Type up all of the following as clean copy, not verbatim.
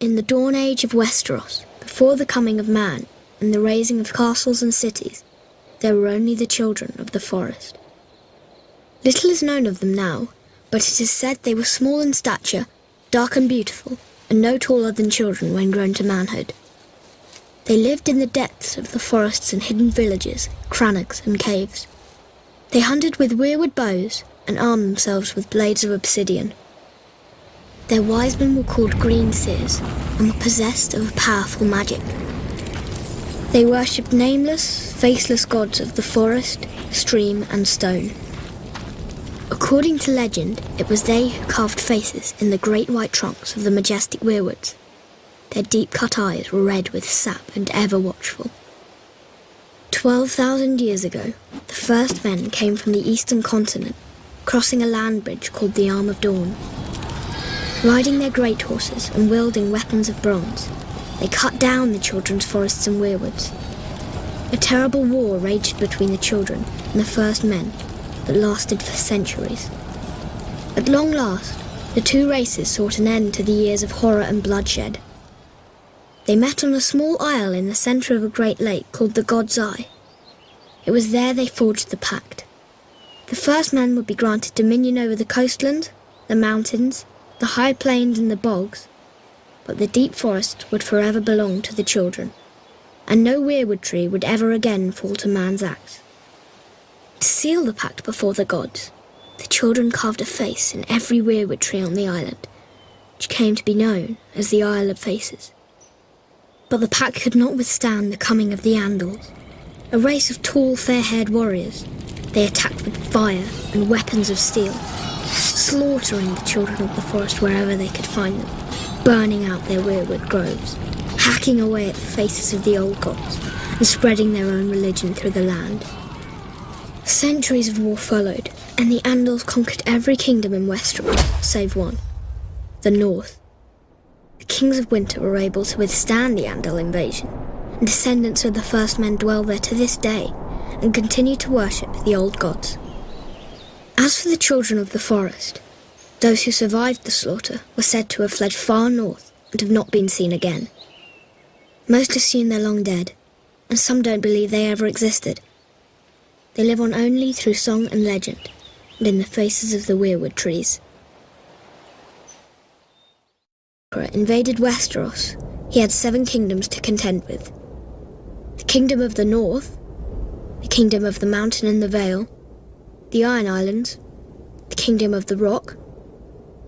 In the dawn age of Westeros, before the coming of man and the raising of castles and cities, there were only the children of the forest. Little is known of them now, but it is said they were small in stature, dark and beautiful, and no taller than children when grown to manhood. They lived in the depths of the forests and hidden villages, crannogs and caves. They hunted with weirwood bows and armed themselves with blades of obsidian. Their wise men were called green seers and were possessed of powerful magic. They worshipped nameless, faceless gods of the forest, stream and stone. According to legend, it was they who carved faces in the great white trunks of the majestic weirwoods. Their deep-cut eyes were red with sap and ever watchful. 12,000 years ago, the first men came from the eastern continent, crossing a land bridge called the Arm of Dawn. Riding their great horses and wielding weapons of bronze, they cut down the children's forests and weirwoods. A terrible war raged between the children and the first men that lasted for centuries. At long last, the two races sought an end to the years of horror and bloodshed. They met on a small isle in the centre of a great lake called the God's Eye. It was there they forged the pact. The first men would be granted dominion over the coastlands, the mountains, the high plains and the bogs, but the deep forest would forever belong to the children, and no weirwood tree would ever again fall to man's axe. To seal the pact before the gods, the children carved a face in every weirwood tree on the island, which came to be known as the Isle of Faces. But the pact could not withstand the coming of the Andals, a race of tall, fair-haired warriors. They attacked with fire and weapons of steel, slaughtering the children of the forest wherever they could find them, burning out their weirwood groves, hacking away at the faces of the old gods, and spreading their own religion through the land. Centuries of war followed, and the Andals conquered every kingdom in Westeros, save one, the North. The kings of winter were able to withstand the Andal invasion, and descendants of the first men dwell there to this day, and continue to worship the old gods. As for the children of the forest, those who survived the slaughter were said to have fled far north and have not been seen again. Most assume they're long dead, and some don't believe they ever existed. They live on only through song and legend, and in the faces of the weirwood trees. When Emperor invaded Westeros, he had 7 kingdoms to contend with. The Kingdom of the North, the Kingdom of the Mountain and the Vale, the Iron Islands, the Kingdom of the Rock,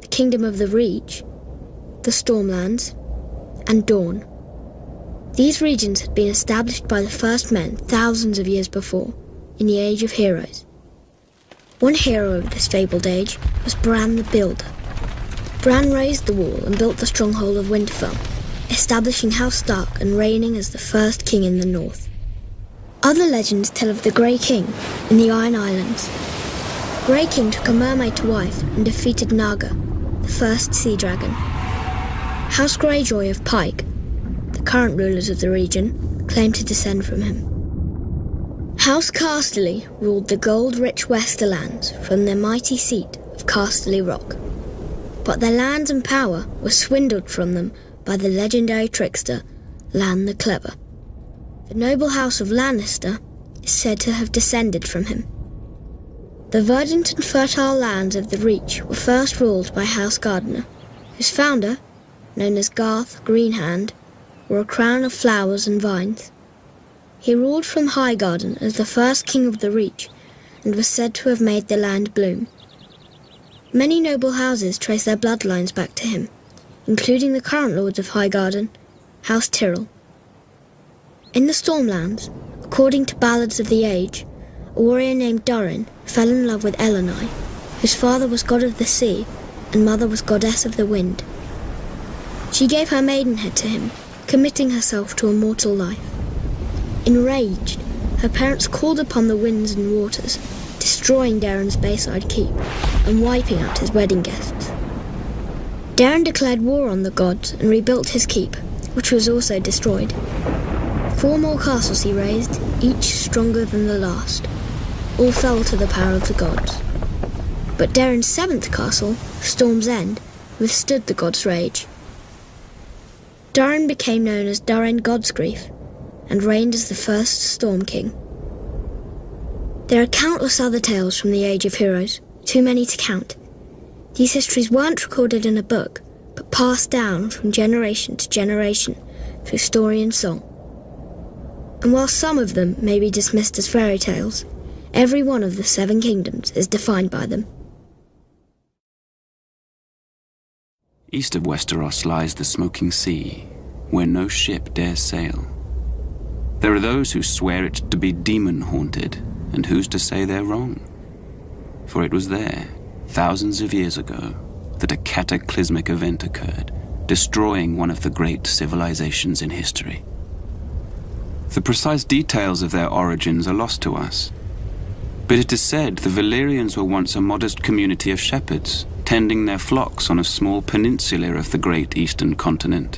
the Kingdom of the Reach, the Stormlands, and Dawn. These regions had been established by the first men thousands of years before, in the Age of Heroes. One hero of this fabled age was Bran the Builder. Bran raised the wall and built the stronghold of Winterfell, establishing House Stark and reigning as the first king in the north. Other legends tell of the Grey King in the Iron Islands. Grey King took a mermaid to wife and defeated Naga, the first sea dragon. House Greyjoy of Pike, the current rulers of the region, claimed to descend from him. House Casterly ruled the gold-rich Westerlands from their mighty seat of Casterly Rock, but their lands and power were swindled from them by the legendary trickster Lan the Clever. The noble house of Lannister is said to have descended from him. The verdant and fertile lands of the Reach were first ruled by House Gardener, whose founder, known as Garth Greenhand, wore a crown of flowers and vines. He ruled from Highgarden as the first king of the Reach, and was said to have made the land bloom. Many noble houses trace their bloodlines back to him, including the current lords of Highgarden, House Tyrell. In the Stormlands, according to ballads of the age, a warrior named Durin fell in love with Elenai, whose father was god of the sea and mother was goddess of the wind. She gave her maidenhead to him, committing herself to a mortal life. Enraged, her parents called upon the winds and waters, destroying Daeron's Bayside Keep and wiping out his wedding guests. Daeron declared war on the gods and rebuilt his keep, which was also destroyed. 4 more castles he raised, each stronger than the last. All fell to the power of the gods. But Daeron's 7th castle, Storm's End, withstood the gods' rage. Durin became known as Durin Godsgrief and reigned as the first Storm King. There are countless other tales from the Age of Heroes, too many to count. These histories weren't recorded in a book, but passed down from generation to generation through story and song. And while some of them may be dismissed as fairy tales, every one of the 7 kingdoms is defined by them. East of Westeros lies the smoking sea, where no ship dares sail. There are those who swear it to be demon-haunted, and who's to say they're wrong? For it was there, thousands of years ago, that a cataclysmic event occurred, destroying one of the great civilizations in history. The precise details of their origins are lost to us, but it is said the Valyrians were once a modest community of shepherds, tending their flocks on a small peninsula of the great eastern continent.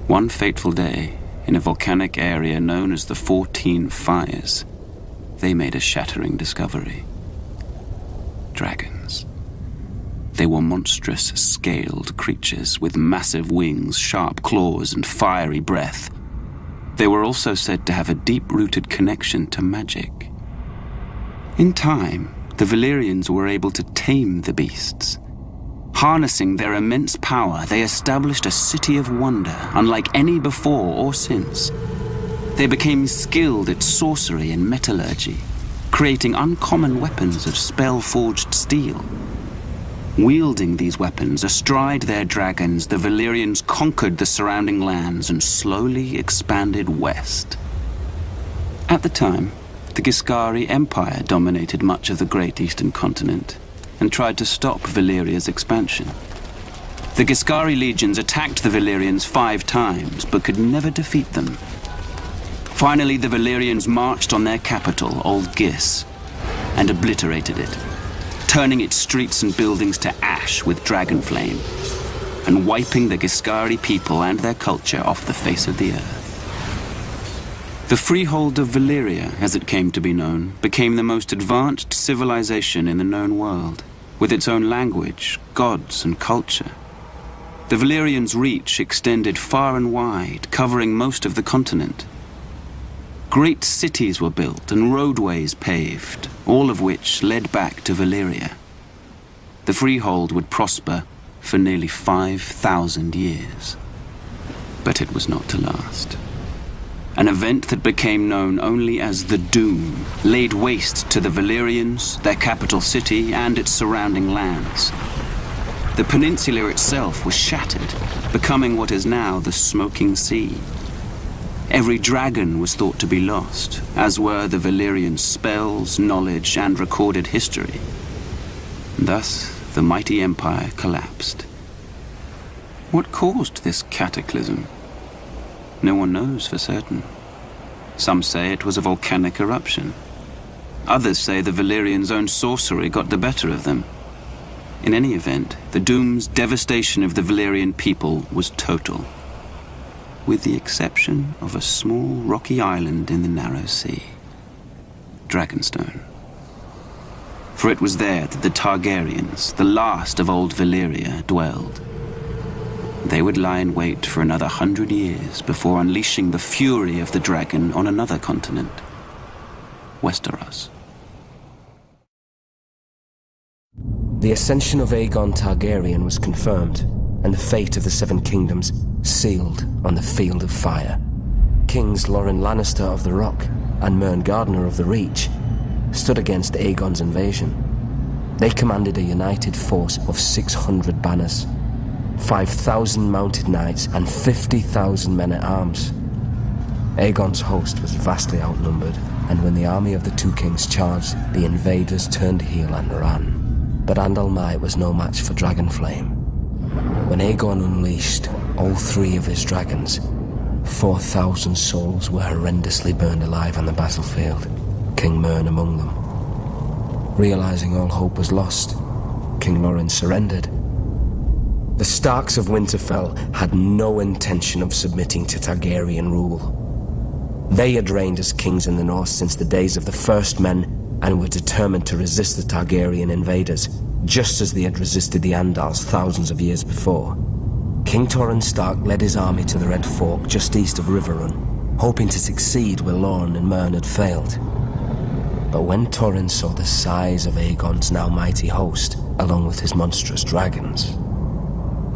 One fateful day, in a volcanic area known as the 14 Fires, they made a shattering discovery. Dragons. They were monstrous, scaled creatures with massive wings, sharp claws, and fiery breath. They were also said to have a deep-rooted connection to magic. In time, the Valyrians were able to tame the beasts. Harnessing their immense power, they established a city of wonder, unlike any before or since. They became skilled at sorcery and metallurgy, creating uncommon weapons of spell-forged steel. Wielding these weapons astride their dragons, the Valyrians conquered the surrounding lands and slowly expanded west. At the time, the Giscari Empire dominated much of the great eastern continent and tried to stop Valyria's expansion. The Giscari legions attacked the Valyrians 5 times, but could never defeat them. Finally, the Valyrians marched on their capital, Old Gis, and obliterated it, turning its streets and buildings to ash with dragon flame, and wiping the Giscari people and their culture off the face of the earth. The Freehold of Valyria, as it came to be known, became the most advanced civilization in the known world, with its own language, gods, and culture. The Valyrians' reach extended far and wide, covering most of the continent. Great cities were built and roadways paved, all of which led back to Valyria. The Freehold would prosper for nearly 5,000 years. But it was not to last. An event that became known only as the Doom laid waste to the Valyrians, their capital city, and its surrounding lands. The peninsula itself was shattered, becoming what is now the Smoking Sea. Every dragon was thought to be lost, as were the Valyrians' spells, knowledge, and recorded history. Thus, the mighty empire collapsed. What caused this cataclysm? No one knows for certain. Some say it was a volcanic eruption. Others say the Valyrians' own sorcery got the better of them. In any event, the Doom's devastation of the Valyrian people was total, with the exception of a small rocky island in the narrow sea, Dragonstone. For it was there that the Targaryens, the last of old Valyria, dwelled. They would lie in wait for another 100 years before unleashing the fury of the dragon on another continent, Westeros. The ascension of Aegon Targaryen was confirmed, and the fate of the 7 kingdoms sealed on the Field of Fire. Kings Loren Lannister of the Rock and Mern Gardner of the Reach stood against Aegon's invasion. They commanded a united force of 600 banners, 5,000 mounted knights, and 50,000 men-at-arms. Aegon's host was vastly outnumbered, and when the army of the 2 kings charged, the invaders turned heel and ran. But Andal Might was no match for Dragonflame. When Aegon unleashed all 3 of his dragons, 4,000 souls were horrendously burned alive on the battlefield, King Mern among them. Realizing all hope was lost, King Loren surrendered. The Starks of Winterfell had no intention of submitting to Targaryen rule. They had reigned as kings in the north since the days of the First Men and were determined to resist the Targaryen invaders, just as they had resisted the Andals thousands of years before. King Torrhen Stark led his army to the Red Fork just east of Riverrun, hoping to succeed where Loren and Mern had failed. But when Torrhen saw the size of Aegon's now mighty host, along with his monstrous dragons,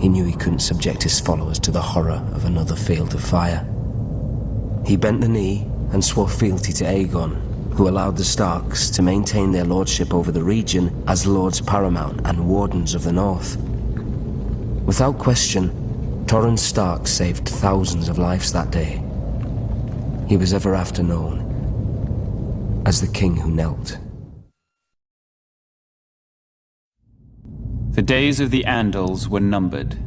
he knew he couldn't subject his followers to the horror of another field of fire. He bent the knee and swore fealty to Aegon, who allowed the Starks to maintain their lordship over the region as Lords Paramount and Wardens of the North. Without question, Torrhen Stark saved thousands of lives that day. He was ever after known as the King who knelt. The days of the Andals were numbered.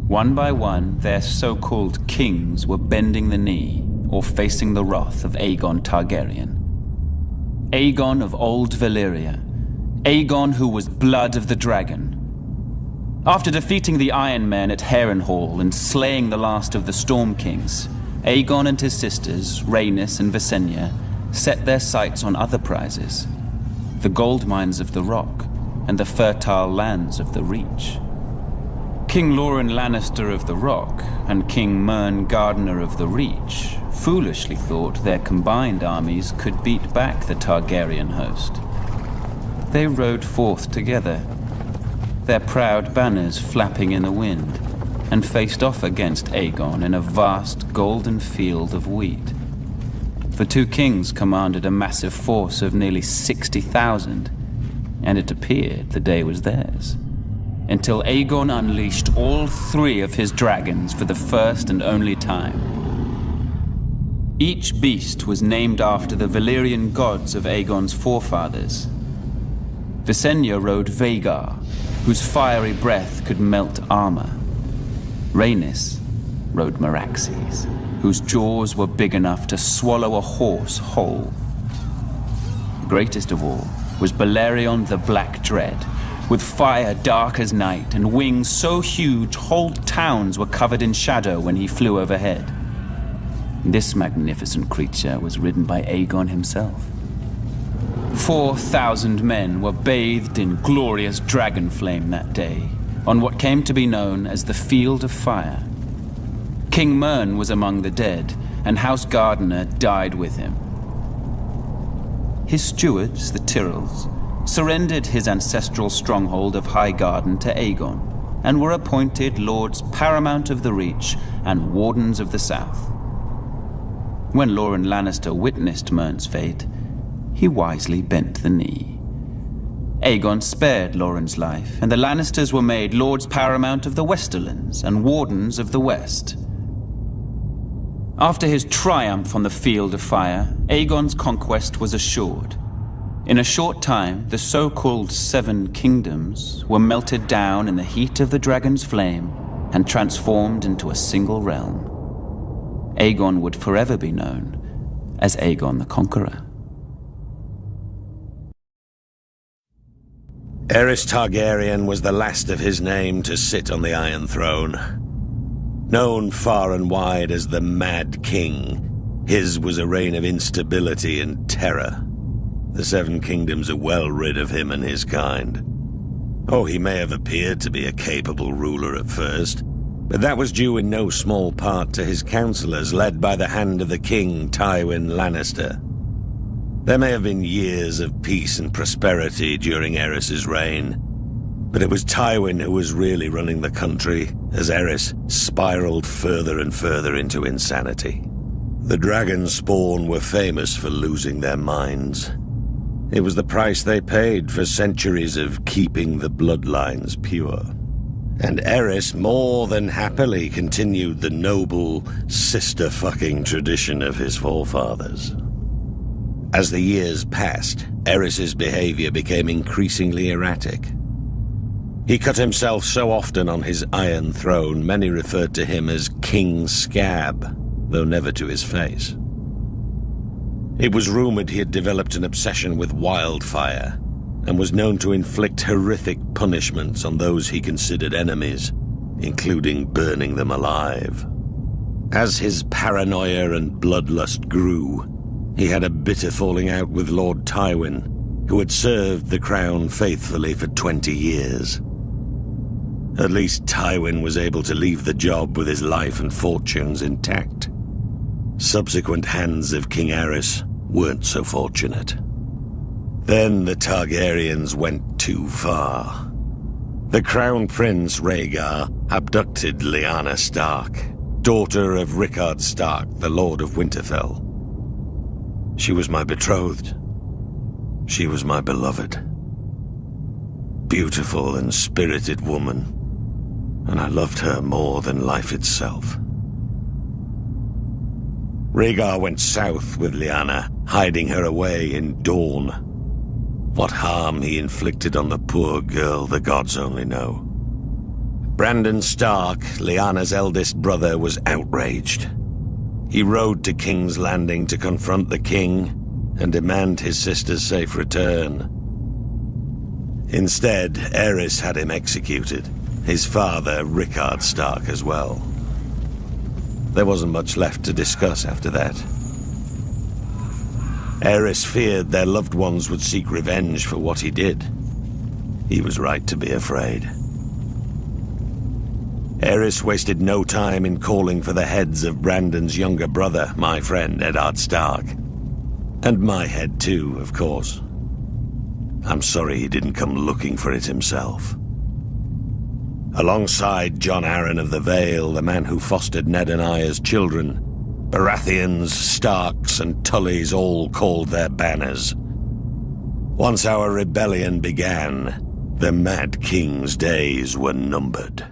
One by one, their so-called kings were bending the knee or facing the wrath of Aegon Targaryen. Aegon of old Valyria. Aegon who was blood of the dragon. After defeating the Iron Men at Harrenhal and slaying the last of the Storm Kings, Aegon and his sisters, Rhaenys and Visenya, set their sights on other prizes, the gold mines of the Rock and the fertile lands of the Reach. King Loren Lannister of the Rock and King Mern Gardener of the Reach foolishly thought their combined armies could beat back the Targaryen host. They rode forth together, their proud banners flapping in the wind, and faced off against Aegon in a vast golden field of wheat. The two kings commanded a massive force of nearly 60,000, and it appeared the day was theirs, until Aegon unleashed all three of his dragons for the first and only time. Each beast was named after the Valyrian gods of Aegon's forefathers. Visenya rode Vhagar, whose fiery breath could melt armor. Rhaenys rode Meraxes, whose jaws were big enough to swallow a horse whole. Greatest of all was Balerion the Black Dread, with fire dark as night and wings so huge whole towns were covered in shadow when he flew overhead. This magnificent creature was ridden by Aegon himself. 4,000 men were bathed in glorious dragon flame that day, on what came to be known as the Field of Fire. King Mern was among the dead, and House Gardener died with him. His stewards, the Tyrells, surrendered his ancestral stronghold of Highgarden to Aegon, and were appointed Lords Paramount of the Reach and Wardens of the South. When Loren Lannister witnessed Mern's fate, he wisely bent the knee. Aegon spared Loren's life, and the Lannisters were made Lords Paramount of the Westerlands and Wardens of the West. After his triumph on the Field of Fire, Aegon's conquest was assured. In a short time, the so-called Seven Kingdoms were melted down in the heat of the dragon's flame and transformed into a single realm. Aegon would forever be known as Aegon the Conqueror. Aerys Targaryen was the last of his name to sit on the Iron Throne. Known far and wide as the Mad King, his was a reign of instability and terror. The Seven Kingdoms are well rid of him and his kind. Oh, he may have appeared to be a capable ruler at first, but that was due in no small part to his counselors led by the hand of the King Tywin Lannister. There may have been years of peace and prosperity during Aerys's reign, but it was Tywin who was really running the country as Aerys spiraled further and further into insanity. The dragon spawn were famous for losing their minds. It was the price they paid for centuries of keeping the bloodlines pure. And Aerys more than happily continued the noble sister-fucking tradition of his forefathers. As the years passed, Aerys's behavior became increasingly erratic. He cut himself so often on his Iron Throne, many referred to him as King Scab, though never to his face. It was rumored he had developed an obsession with wildfire, and was known to inflict horrific punishments on those he considered enemies, including burning them alive. As his paranoia and bloodlust grew, he had a bitter falling out with Lord Tywin, who had served the crown faithfully for 20 years. At least Tywin was able to leave the job with his life and fortunes intact. Subsequent hands of King Aerys weren't so fortunate. Then the Targaryens went too far. The Crown Prince Rhaegar abducted Lyanna Stark, daughter of Rickard Stark, the Lord of Winterfell. She was my betrothed. She was my beloved. Beautiful and spirited woman, and I loved her more than life itself. Rhaegar went south with Lyanna, hiding her away in Dorne. What harm he inflicted on the poor girl, the gods only know. Brandon Stark, Lyanna's eldest brother, was outraged. He rode to King's Landing to confront the king and demand his sister's safe return. Instead, Aerys had him executed, his father, Rickard Stark, as well. There wasn't much left to discuss after that. Aerys feared their loved ones would seek revenge for what he did. He was right to be afraid. Aerys wasted no time in calling for the heads of Brandon's younger brother, my friend Eddard Stark. And my head too, of course. I'm sorry he didn't come looking for it himself. Alongside Jon Arryn of the Vale, the man who fostered Ned and I as children, Baratheons, Starks, and Tullys all called their banners. Once our rebellion began, the Mad King's days were numbered.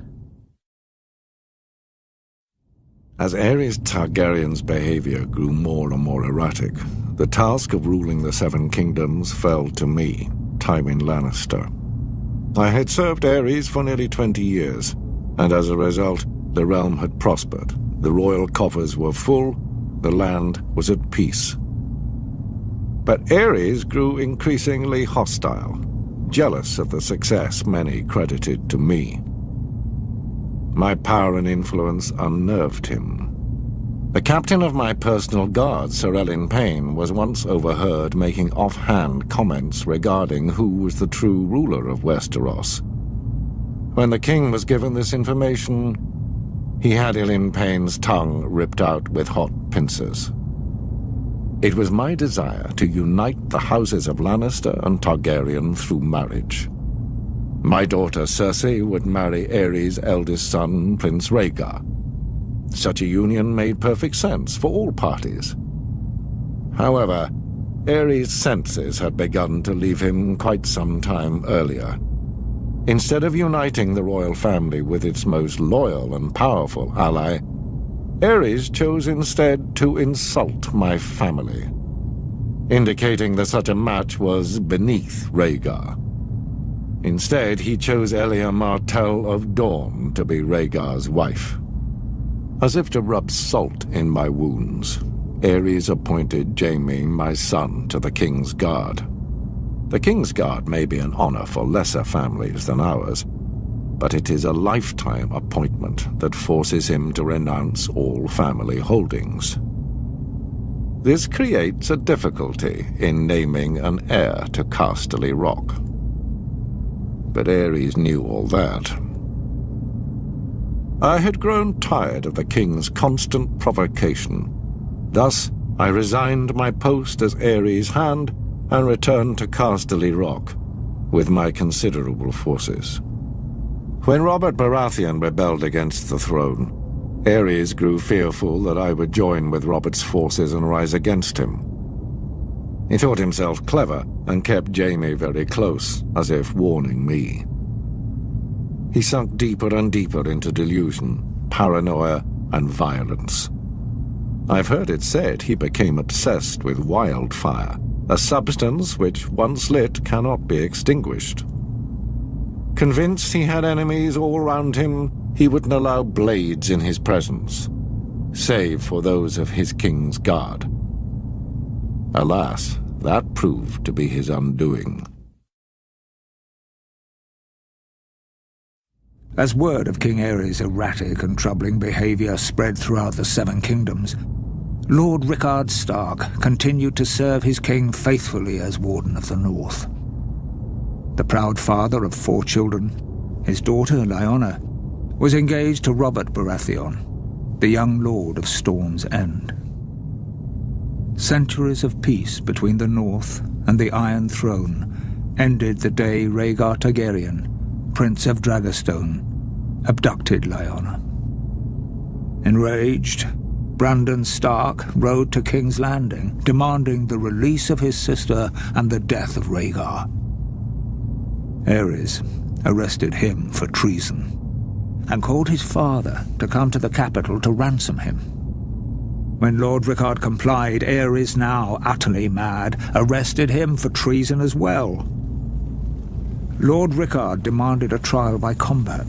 As Aerys Targaryen's behavior grew more and more erratic, the task of ruling the Seven Kingdoms fell to me, Tywin Lannister. I had served Aerys for nearly 20 years, and as a result, the realm had prospered. The royal coffers were full, the land was at peace. But Aerys grew increasingly hostile, jealous of the success many credited to me. My power and influence unnerved him. The captain of my personal guard, Sir Elyn Payne, was once overheard making offhand comments regarding who was the true ruler of Westeros. When the king was given this information, he had Elyn Payne's tongue ripped out with hot pincers. It was my desire to unite the houses of Lannister and Targaryen through marriage. My daughter Cersei would marry Aerys' eldest son, Prince Rhaegar. Such a union made perfect sense for all parties. However, Aerys' senses had begun to leave him quite some time earlier. Instead of uniting the royal family with its most loyal and powerful ally, Aerys chose instead to insult my family, indicating that such a match was beneath Rhaegar. Instead, he chose Elia Martell of Dorne to be Rhaegar's wife. As if to rub salt in my wounds, Aerys appointed Jaime, my son, to the King's Guard. The King's Guard may be an honor for lesser families than ours, but it is a lifetime appointment that forces him to renounce all family holdings. This creates a difficulty in naming an heir to Casterly Rock. But Aerys knew all that. I had grown tired of the king's constant provocation. Thus, I resigned my post as Aerys' hand and returned to Casterly Rock with my considerable forces. When Robert Baratheon rebelled against the throne, Aerys grew fearful that I would join with Robert's forces and rise against him. He thought himself clever and kept Jaime very close, as if warning me. He sunk deeper and deeper into delusion, paranoia, and violence. I've heard it said he became obsessed with wildfire, a substance which, once lit, cannot be extinguished. Convinced he had enemies all around him, he wouldn't allow blades in his presence, save for those of his King's Guard. Alas, that proved to be his undoing. As word of King Aerys' erratic and troubling behavior spread throughout the Seven Kingdoms, Lord Rickard Stark continued to serve his king faithfully as Warden of the North. The proud father of 4 children, His daughter, Lyanna, was engaged to Robert Baratheon, the young lord of Storm's End. Centuries of peace between the North and the Iron Throne ended the day Rhaegar Targaryen, Prince of Dragonstone, abducted Lyanna. Enraged, Brandon Stark rode to King's Landing, demanding the release of his sister and the death of Rhaegar. Aerys arrested him for treason and called his father to come to the capital to ransom him. When Lord Rickard complied, Aerys, now utterly mad, arrested him for treason as well. Lord Rickard demanded a trial by combat.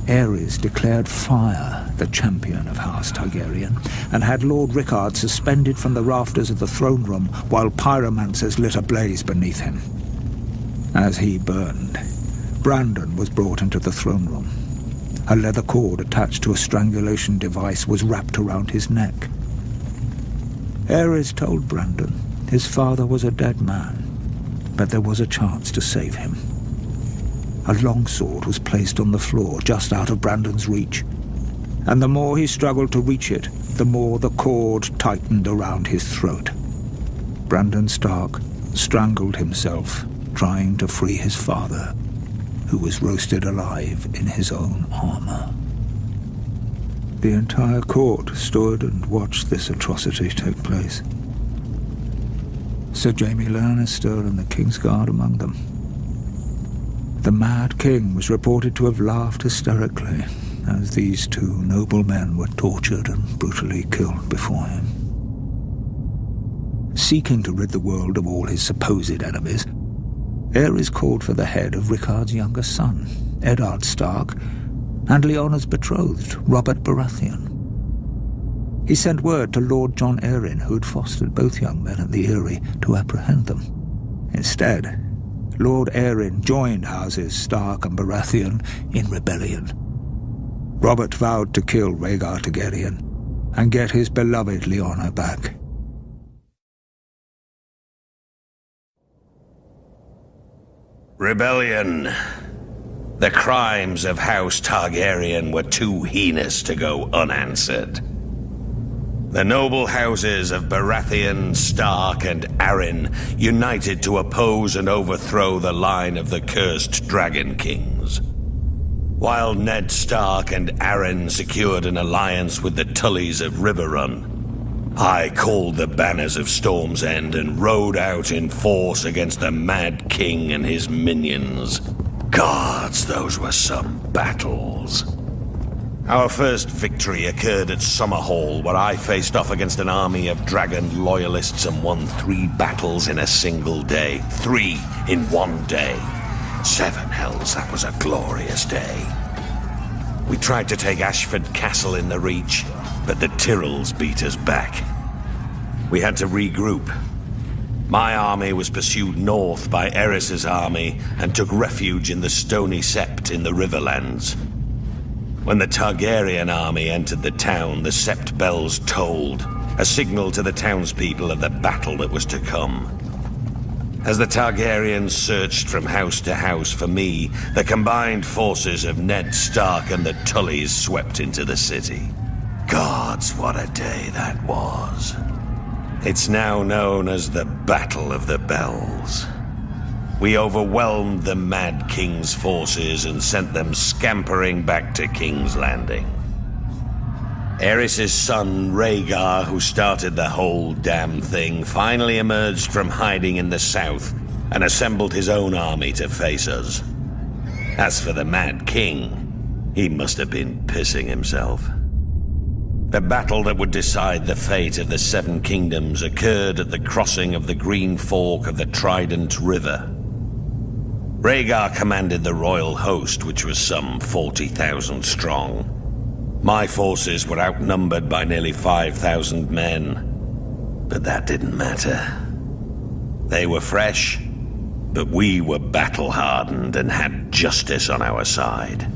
Aerys declared fire the champion of House Targaryen and had Lord Rickard suspended from the rafters of the throne room while pyromancers lit a blaze beneath him. As he burned, Brandon was brought into the throne room. A leather cord attached to a strangulation device was wrapped around his neck. Aerys told Brandon his father was a dead man, but there was a chance to save him. A longsword was placed on the floor just out of Brandon's reach, and the more he struggled to reach it, the more the cord tightened around his throat. Brandon Stark strangled himself trying to free his father, who was roasted alive in his own armor. The entire court stood and watched this atrocity take place. Sir Jaime Lannister and the Kingsguard among them. The Mad King was reported to have laughed hysterically as these two noble men were tortured and brutally killed before him. Seeking to rid the world of all his supposed enemies, Aerys called for the head of Rickard's younger son, Eddard Stark, and Lyanna's betrothed, Robert Baratheon. He sent word to Lord Jon Arryn, who had fostered both young men at the Eyrie, to apprehend them. Instead, Lord Arryn joined houses Stark and Baratheon in rebellion. Robert vowed to kill Rhaegar Targaryen and get his beloved Lyanna back. Rebellion. The crimes of House Targaryen were too heinous to go unanswered. The noble houses of Baratheon, Stark, and Arryn united to oppose and overthrow the line of the cursed Dragon Kings. While Ned Stark and Arryn secured an alliance with the Tullys of Riverrun, I called the banners of Storm's End and rode out in force against the Mad King and his minions. Gods, those were some battles. Our first victory occurred at Summerhall, where I faced off against an army of dragon loyalists and won 3 battles in a single day. 3 in one day. 7 hells, that was a glorious day. We tried to take Ashford Castle in the Reach, but the Tyrells beat us back. We had to regroup. My army was pursued north by Aerys's army and took refuge in the Stony Sept in the Riverlands. When the Targaryen army entered the town, the Sept bells tolled, a signal to the townspeople of the battle that was to come. As the Targaryens searched from house to house for me, the combined forces of Ned Stark and the Tullys swept into the city. Gods, what a day that was. It's now known as the Battle of the Bells. We overwhelmed the Mad King's forces and sent them scampering back to King's Landing. Aerys' son, Rhaegar, who started the whole damn thing, finally emerged from hiding in the south and assembled his own army to face us. As for the Mad King, he must have been pissing himself. The battle that would decide the fate of the 7 kingdoms occurred at the crossing of the Green Fork of the Trident River. Rhaegar commanded the royal host, which was some 40,000 strong. My forces were outnumbered by nearly 5,000 men, but that didn't matter. They were fresh, but we were battle-hardened and had justice on our side.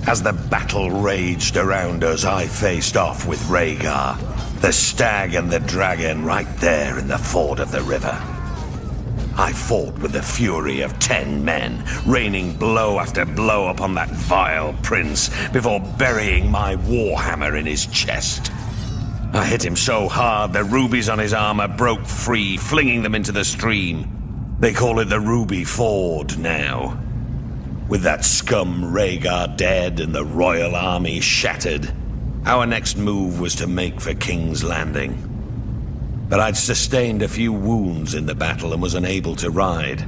As the battle raged around us, I faced off with Rhaegar, the stag and the dragon right there in the ford of the river. I fought with the fury of 10 men, raining blow after blow upon that vile prince before burying my warhammer in his chest. I hit him so hard the rubies on his armor broke free, flinging them into the stream. They call it the Ruby Ford now. With that scum Rhaegar dead and the royal army shattered, our next move was to make for King's Landing. But I'd sustained a few wounds in the battle and was unable to ride.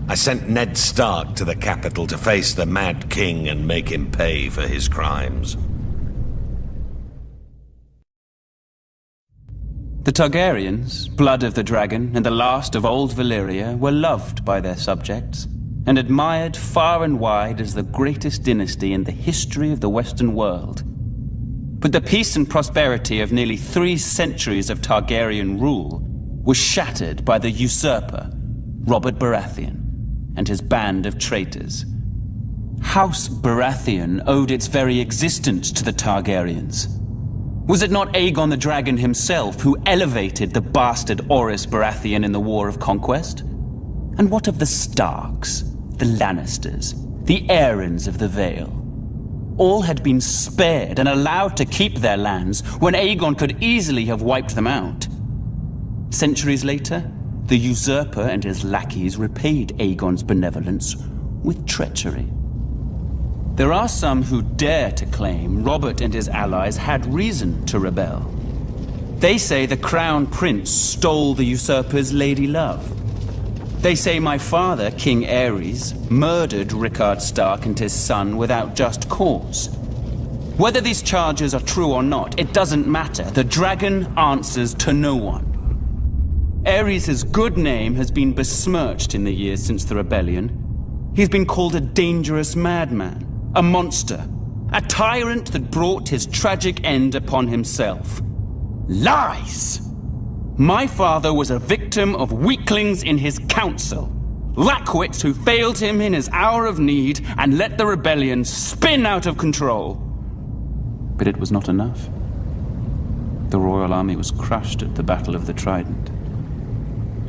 I sent Ned Stark to the capital to face the Mad King and make him pay for his crimes. The Targaryens, blood of the dragon and the last of old Valyria, were loved by their subjects and admired far and wide as the greatest dynasty in the history of the Western world. But the peace and prosperity of nearly 3 centuries of Targaryen rule was shattered by the usurper, Robert Baratheon, and his band of traitors. House Baratheon owed its very existence to the Targaryens. Was it not Aegon the Dragon himself who elevated the bastard Orys Baratheon in the War of Conquest? And what of the Starks, the Lannisters, the Aarons of the Vale? All had been spared and allowed to keep their lands when Aegon could easily have wiped them out. Centuries later, the usurper and his lackeys repaid Aegon's benevolence with treachery. There are some who dare to claim Robert and his allies had reason to rebel. They say the Crown Prince stole the usurper's lady love. They say my father, King Aerys, murdered Rickard Stark and his son without just cause. Whether these charges are true or not, it doesn't matter. The dragon answers to no one. Aerys' good name has been besmirched in the years since the rebellion. He's been called a dangerous madman, a monster, a tyrant that brought his tragic end upon himself. Lies! My father was a victim of weaklings in his council, lackwits who failed him in his hour of need and let the rebellion spin out of control. But it was not enough. The royal army was crushed at the Battle of the Trident.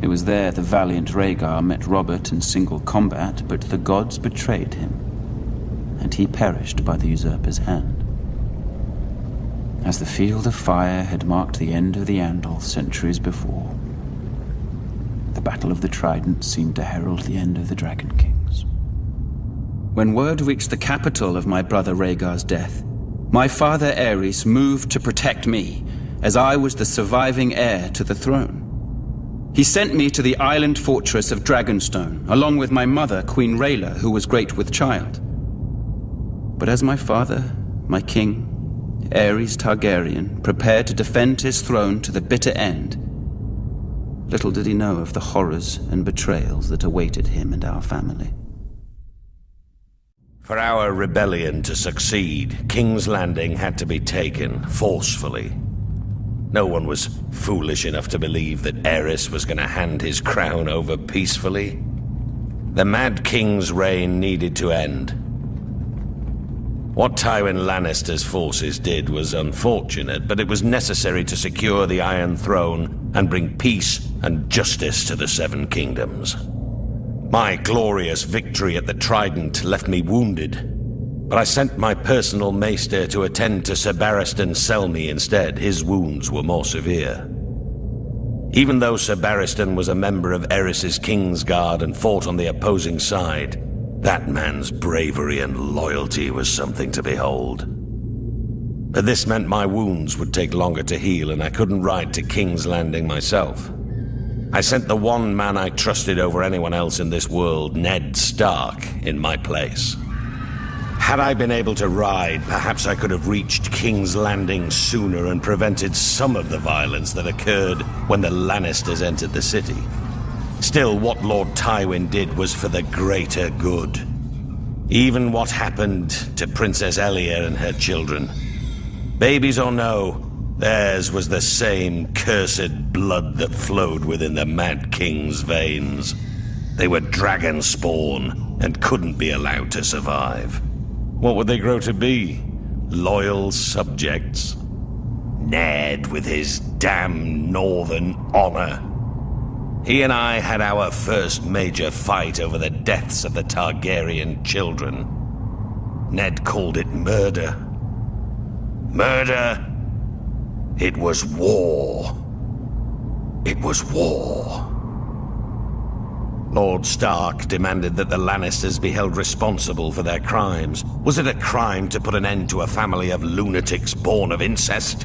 It was there the valiant Rhaegar met Robert in single combat, but the gods betrayed him, and he perished by the usurper's hand. As the Field of Fire had marked the end of the Andal centuries before, the Battle of the Trident seemed to herald the end of the Dragon Kings. When word reached the capital of my brother Rhaegar's death, my father Aerys moved to protect me, as I was the surviving heir to the throne. He sent me to the island fortress of Dragonstone, along with my mother, Queen Rhaela, who was great with child. But as my father, my king, Aerys Targaryen, prepared to defend his throne to the bitter end, little did he know of the horrors and betrayals that awaited him and our family. For our rebellion to succeed, King's Landing had to be taken forcefully. No one was foolish enough to believe that Aerys was going to hand his crown over peacefully. The Mad King's reign needed to end. What Tywin Lannister's forces did was unfortunate, but it was necessary to secure the Iron Throne and bring peace and justice to the Seven Kingdoms. My glorious victory at the Trident left me wounded, but I sent my personal maester to attend to Sir Barristan Selmy instead. His wounds were more severe. Even though Sir Barristan was a member of Aerys' Kingsguard and fought on the opposing side, that man's bravery and loyalty was something to behold. But this meant my wounds would take longer to heal, and I couldn't ride to King's Landing myself. I sent the one man I trusted over anyone else in this world, Ned Stark, in my place. Had I been able to ride, perhaps I could have reached King's Landing sooner and prevented some of the violence that occurred when the Lannisters entered the city. Still, what Lord Tywin did was for the greater good. Even what happened to Princess Elia and her children. Babies or no, theirs was the same cursed blood that flowed within the Mad King's veins. They were dragon spawn and couldn't be allowed to survive. What would they grow to be? Loyal subjects? Ned with his damn northern honor. He and I had our first major fight over the deaths of the Targaryen children. Ned called it murder. Murder? It was war. It was war. Lord Stark demanded that the Lannisters be held responsible for their crimes. Was it a crime to put an end to a family of lunatics born of incest?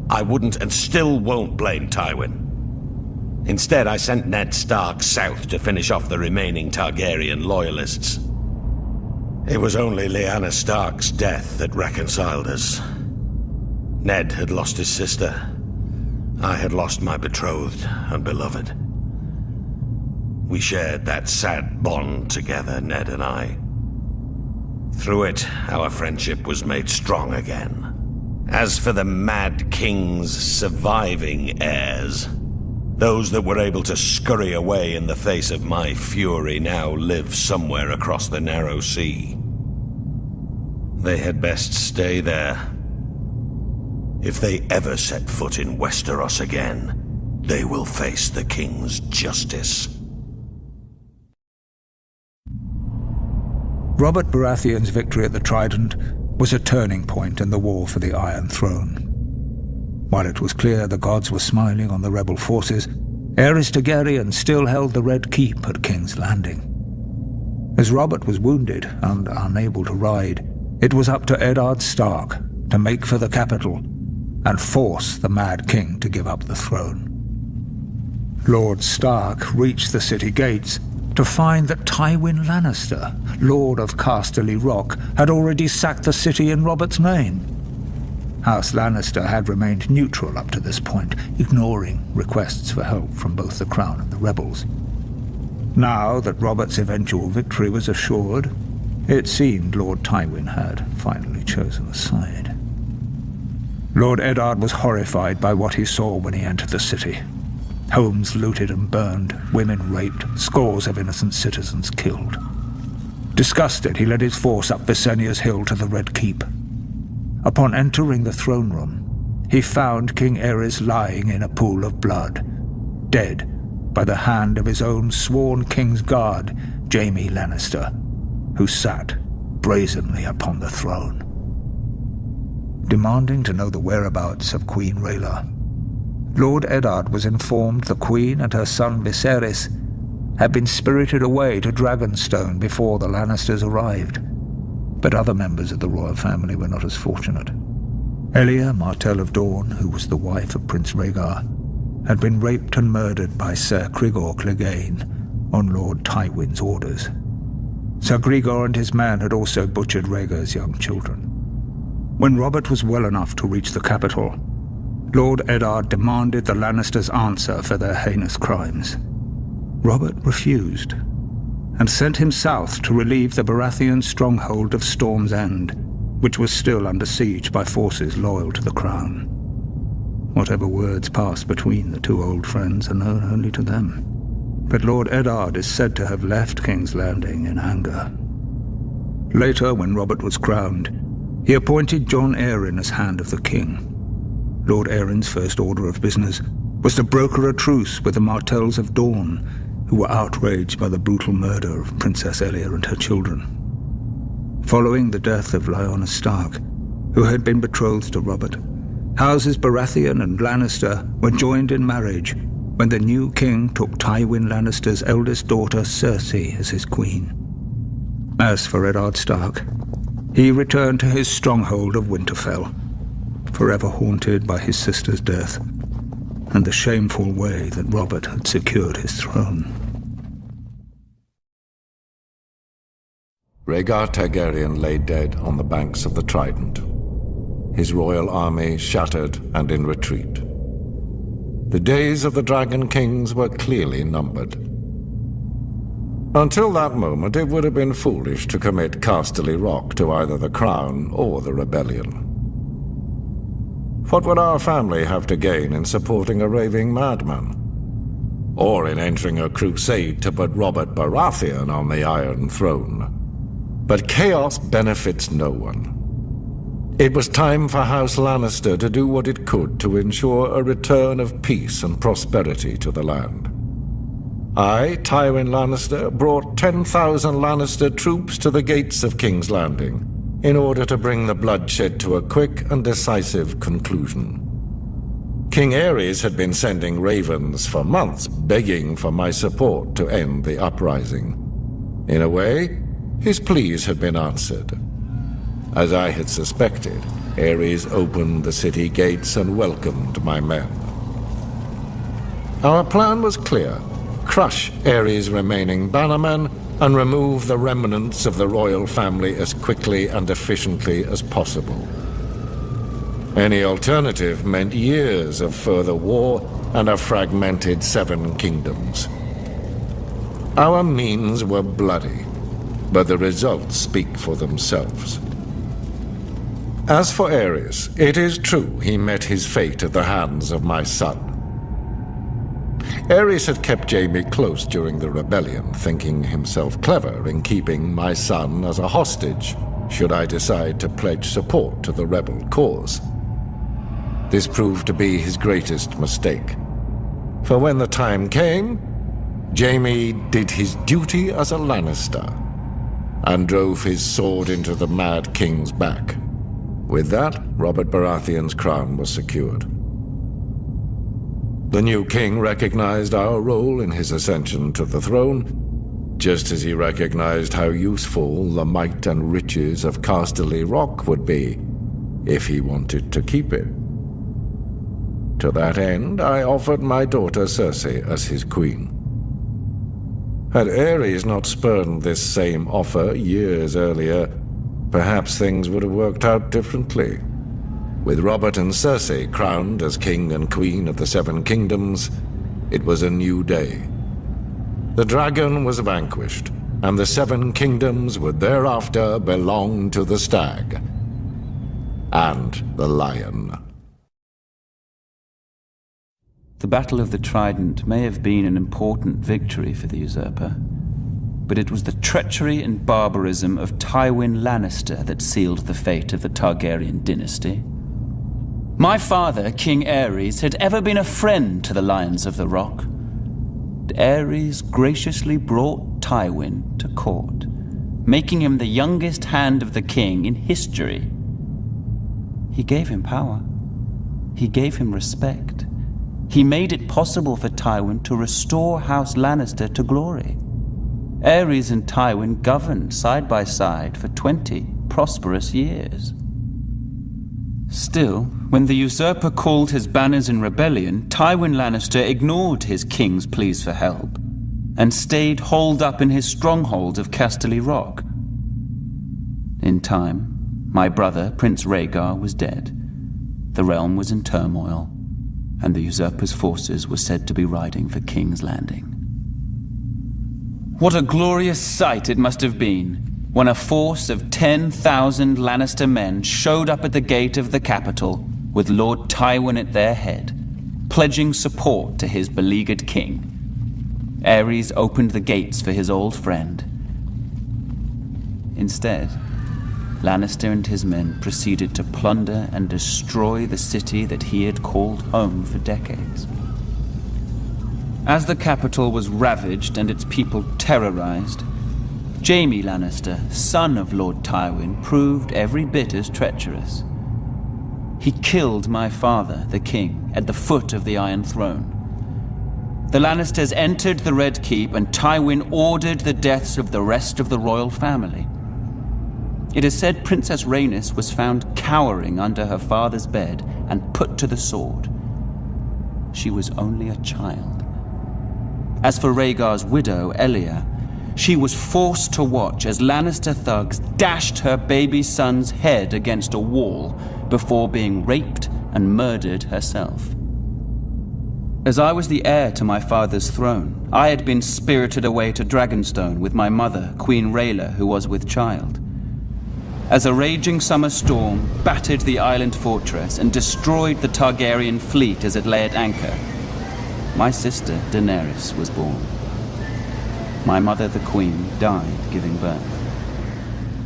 I wouldn't and still won't blame Tywin. Instead, I sent Ned Stark south to finish off the remaining Targaryen loyalists. It was only Lyanna Stark's death that reconciled us. Ned had lost his sister. I had lost my betrothed and beloved. We shared that sad bond together, Ned and I. Through it, our friendship was made strong again. As for the Mad King's surviving heirs, those that were able to scurry away in the face of my fury now live somewhere across the narrow sea. They had best stay there. If they ever set foot in Westeros again, they will face the King's justice. Robert Baratheon's victory at the Trident was a turning point in the war for the Iron Throne. While it was clear the gods were smiling on the rebel forces, Aerys Targaryen still held the Red Keep at King's Landing. As Robert was wounded and unable to ride, it was up to Eddard Stark to make for the capital and force the Mad King to give up the throne. Lord Stark reached the city gates to find that Tywin Lannister, Lord of Casterly Rock, had already sacked the city in Robert's name. House Lannister had remained neutral up to this point, ignoring requests for help from both the Crown and the rebels. Now that Robert's eventual victory was assured, it seemed Lord Tywin had finally chosen a side. Lord Eddard was horrified by what he saw when he entered the city. Homes looted and burned, women raped, scores of innocent citizens killed. Disgusted, he led his force up Visenya's hill to the Red Keep. Upon entering the throne room, he found King Aerys lying in a pool of blood, dead by the hand of his own sworn King's Guard, Jaime Lannister, who sat brazenly upon the throne. Demanding to know the whereabouts of Queen Rhaela, Lord Eddard was informed the Queen and her son Viserys had been spirited away to Dragonstone before the Lannisters arrived. But other members of the royal family were not as fortunate. Elia, Martell of Dorne, who was the wife of Prince Rhaegar, had been raped and murdered by Ser Cregor Clegane on Lord Tywin's orders. Ser Cregor and his men had also butchered Rhaegar's young children. When Robert was well enough to reach the capital, Lord Eddard demanded the Lannisters answer for their heinous crimes. Robert refused, and sent him south to relieve the Baratheon stronghold of Storm's End, which was still under siege by forces loyal to the Crown. Whatever words passed between the two old friends are known only to them, but Lord Eddard is said to have left King's Landing in anger. Later, when Robert was crowned, he appointed Jon Arryn as Hand of the King. Lord Arryn's first order of business was to broker a truce with the Martells of Dorne, who were outraged by the brutal murder of Princess Elia and her children. Following the death of Lyanna Stark, who had been betrothed to Robert, Houses Baratheon and Lannister were joined in marriage when the new king took Tywin Lannister's eldest daughter Cersei as his queen. As for Eddard Stark, he returned to his stronghold of Winterfell, forever haunted by his sister's death and the shameful way that Robert had secured his throne. Rhaegar Targaryen lay dead on the banks of the Trident, his royal army shattered and in retreat. The days of the Dragon Kings were clearly numbered. Until that moment, it would have been foolish to commit Casterly Rock to either the Crown or the rebellion. What would our family have to gain in supporting a raving madman? Or in entering a crusade to put Robert Baratheon on the Iron Throne? But chaos benefits no one. It was time for House Lannister to do what it could to ensure a return of peace and prosperity to the land. I, Tywin Lannister, brought 10,000 Lannister troops to the gates of King's Landing in order to bring the bloodshed to a quick and decisive conclusion. King Aerys had been sending ravens for months, begging for my support to end the uprising. In a way, his pleas had been answered. As I had suspected, Aerys opened the city gates and welcomed my men. Our plan was clear: crush Aerys' remaining bannermen and remove the remnants of the royal family as quickly and efficiently as possible. Any alternative meant years of further war and a fragmented Seven Kingdoms. Our means were bloody, but the results speak for themselves. As for Aerys, it is true he met his fate at the hands of my son. Aerys had kept Jaime close during the rebellion, thinking himself clever in keeping my son as a hostage, should I decide to pledge support to the rebel cause. This proved to be his greatest mistake. For when the time came, Jaime did his duty as a Lannister and drove his sword into the Mad King's back. With that, Robert Baratheon's crown was secured. The new king recognized our role in his ascension to the throne, just as he recognized how useful the might and riches of Casterly Rock would be if he wanted to keep it. To that end, I offered my daughter Cersei as his queen. Had Aerys not spurned this same offer years earlier, perhaps things would have worked out differently. With Robert and Cersei crowned as king and queen of the Seven Kingdoms, it was a new day. The dragon was vanquished, and the Seven Kingdoms would thereafter belong to the stag and the lion. The Battle of the Trident may have been an important victory for the usurper, but it was the treachery and barbarism of Tywin Lannister that sealed the fate of the Targaryen dynasty. My father, King Aerys, had ever been a friend to the Lions of the Rock. Aerys graciously brought Tywin to court, making him the youngest hand of the king in history. He gave him power. He gave him respect. He made it possible for Tywin to restore House Lannister to glory. Aerys and Tywin governed side by side for 20 prosperous years. Still, when the usurper called his banners in rebellion, Tywin Lannister ignored his king's pleas for help and stayed holed up in his stronghold of Casterly Rock. In time, my brother, Prince Rhaegar, was dead. The realm was in turmoil, and the usurper's forces were said to be riding for King's Landing. What a glorious sight it must have been when a force of 10,000 Lannister men showed up at the gate of the capital with Lord Tywin at their head, pledging support to his beleaguered king. Aerys opened the gates for his old friend. Instead, Lannister and his men proceeded to plunder and destroy the city that he had called home for decades. As the capital was ravaged and its people terrorized, Jaime Lannister, son of Lord Tywin, proved every bit as treacherous. He killed my father, the king, at the foot of the Iron Throne. The Lannisters entered the Red Keep, and Tywin ordered the deaths of the rest of the royal family. It is said Princess Rhaenys was found cowering under her father's bed and put to the sword. She was only a child. As for Rhaegar's widow, Elia, she was forced to watch as Lannister thugs dashed her baby son's head against a wall before being raped and murdered herself. As I was the heir to my father's throne, I had been spirited away to Dragonstone with my mother, Queen Rhaela, who was with child. As a raging summer storm battered the island fortress and destroyed the Targaryen fleet as it lay at anchor, my sister Daenerys was born. My mother, the Queen, died giving birth.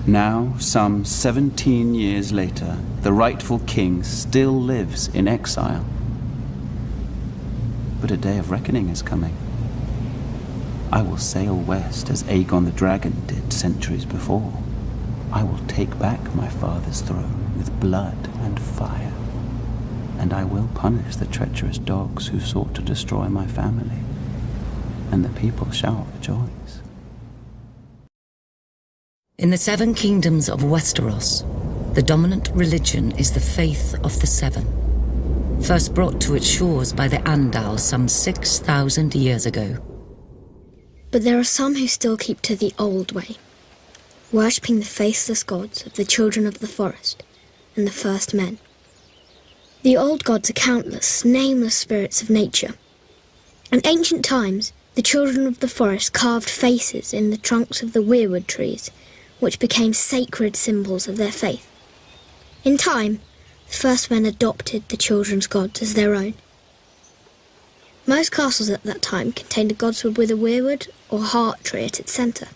Now, some 17 years later, the rightful king still lives in exile. But a day of reckoning is coming. I will sail west as Aegon the Dragon did centuries before. I will take back my father's throne with blood and fire. And I will punish the treacherous dogs who sought to destroy my family. And the people shall rejoice. In the seven kingdoms of Westeros, the dominant religion is the faith of the Seven, first brought to its shores by the Andal some 6,000 years ago. But there are some who still keep to the old way, worshipping the faceless gods of the children of the forest and the first men. The old gods are countless, nameless spirits of nature. In ancient times, the children of the forest carved faces in the trunks of the weirwood trees, which became sacred symbols of their faith. In time, the first men adopted the children's gods as their own. Most castles at that time contained a godswood with a weirwood or heart tree at its centre.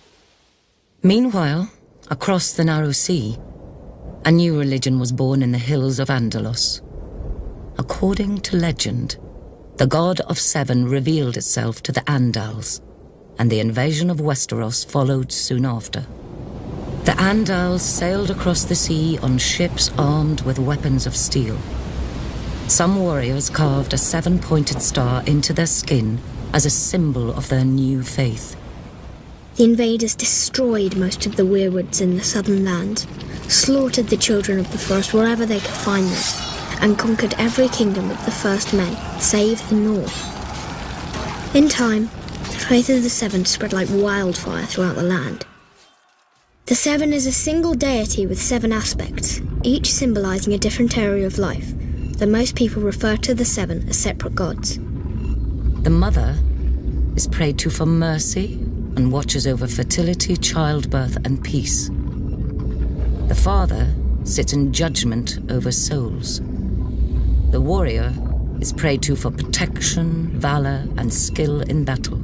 Meanwhile, across the narrow sea, a new religion was born in the hills of Andalos. According to legend, the god of seven revealed itself to the Andals, and the invasion of Westeros followed soon after. The Andals sailed across the sea on ships armed with weapons of steel. Some warriors carved a seven-pointed star into their skin as a symbol of their new faith. The invaders destroyed most of the weirwoods in the southern lands, slaughtered the children of the forest wherever they could find them, and conquered every kingdom of the first men, save the north. In time, the faith of the Seven spread like wildfire throughout the land. The Seven is a single deity with seven aspects, each symbolising a different area of life, though most people refer to the Seven as separate gods. The mother is prayed to for mercy and watches over fertility, childbirth, and peace. The father sits in judgment over souls. The warrior is prayed to for protection, valor, and skill in battle.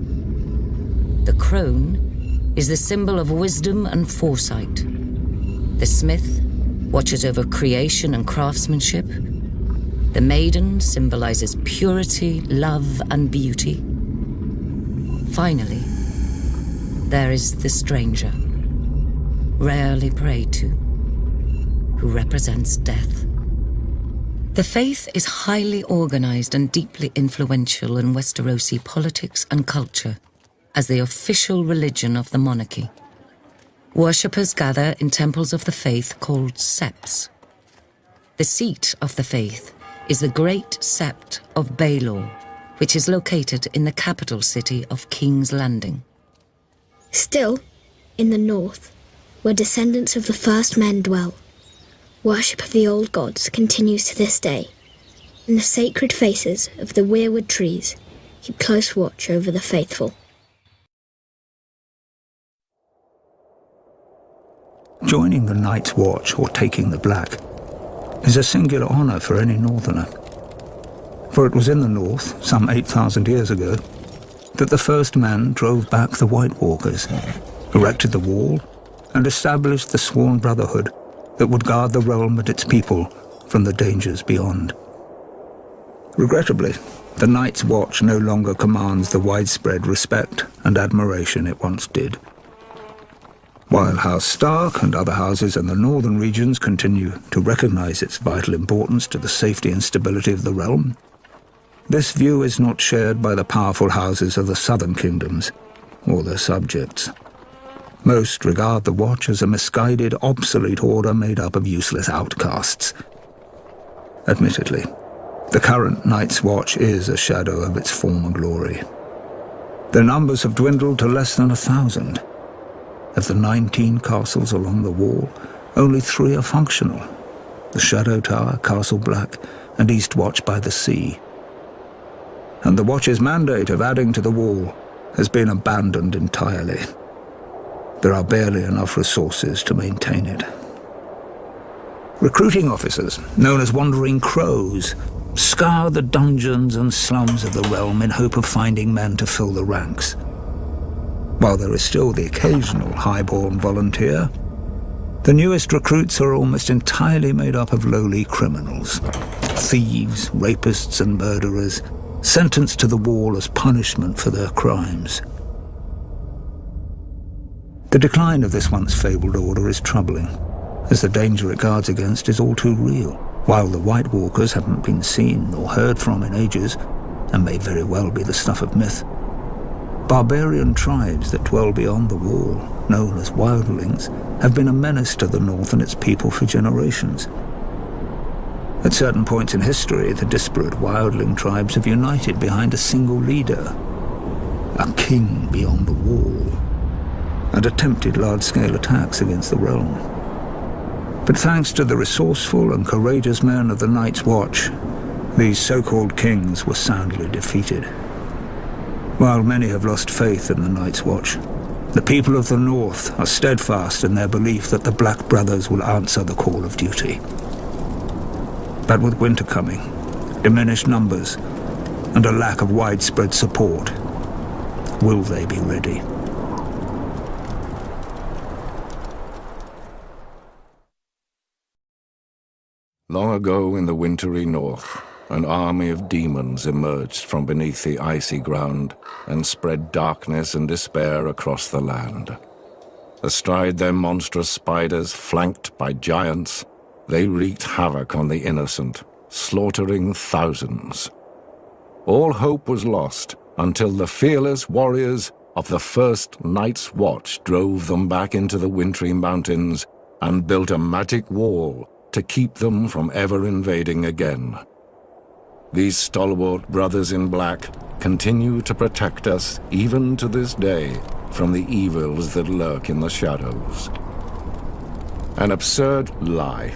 The crone is the symbol of wisdom and foresight. The smith watches over creation and craftsmanship. The maiden symbolizes purity, love, and beauty. Finally, there is the stranger, rarely prayed to, who represents death. The faith is highly organized and deeply influential in Westerosi politics and culture as the official religion of the monarchy. Worshippers gather in temples of the faith called septs. The seat of the faith is the Great Sept of Baelor, which is located in the capital city of King's Landing. Still, in the north, where descendants of the first men dwell, worship of the old gods continues to this day, and the sacred faces of the weirwood trees keep close watch over the faithful. Joining the Night's Watch, or taking the Black, is a singular honour for any northerner. For it was in the north, some 8,000 years ago, that the first men drove back the White Walkers, erected the wall, and established the sworn brotherhood that would guard the realm and its people from the dangers beyond. Regrettably, the Night's Watch no longer commands the widespread respect and admiration it once did. While House Stark and other houses in the northern regions continue to recognize its vital importance to the safety and stability of the realm, this view is not shared by the powerful houses of the southern kingdoms or their subjects. Most regard the Watch as a misguided, obsolete order made up of useless outcasts. Admittedly, the current Night's Watch is a shadow of its former glory. Their numbers have dwindled to less than 1,000. Of the 19 castles along the wall, only 3 are functional: the Shadow Tower, Castle Black, and East Watch by the Sea. And the Watch's mandate of adding to the wall has been abandoned entirely. There are barely enough resources to maintain it. Recruiting officers, known as Wandering Crows, scour the dungeons and slums of the realm in hope of finding men to fill the ranks. While there is still the occasional highborn volunteer, the newest recruits are almost entirely made up of lowly criminals, thieves, rapists, and murderers, sentenced to the wall as punishment for their crimes. The decline of this once fabled order is troubling, as the danger it guards against is all too real. While the White Walkers haven't been seen or heard from in ages, and may very well be the stuff of myth, barbarian tribes that dwell beyond the wall, known as wildlings, have been a menace to the North and its people for generations. At certain points in history, the disparate wildling tribes have united behind a single leader, a king beyond the wall, and attempted large-scale attacks against the realm. But thanks to the resourceful and courageous men of the Night's Watch, these so-called kings were soundly defeated. While many have lost faith in the Night's Watch, the people of the North are steadfast in their belief that the Black Brothers will answer the call of duty. But with winter coming, diminished numbers, and a lack of widespread support, will they be ready? Long ago in the wintry north, an army of demons emerged from beneath the icy ground and spread darkness and despair across the land. Astride their monstrous spiders, flanked by giants, they wreaked havoc on the innocent, slaughtering thousands. All hope was lost until the fearless warriors of the first Night's Watch drove them back into the wintry mountains and built a magic wall to keep them from ever invading again. These stalwart brothers in black continue to protect us even to this day from the evils that lurk in the shadows. An absurd lie.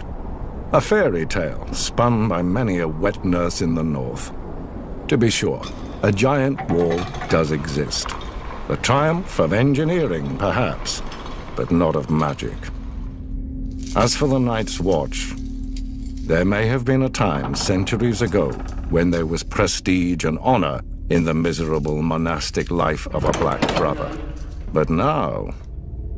A fairy tale spun by many a wet nurse in the north. To be sure, a giant wall does exist. A triumph of engineering, perhaps, but not of magic. As for the Night's Watch, there may have been a time centuries ago when there was prestige and honor in the miserable monastic life of a Black Brother. But now,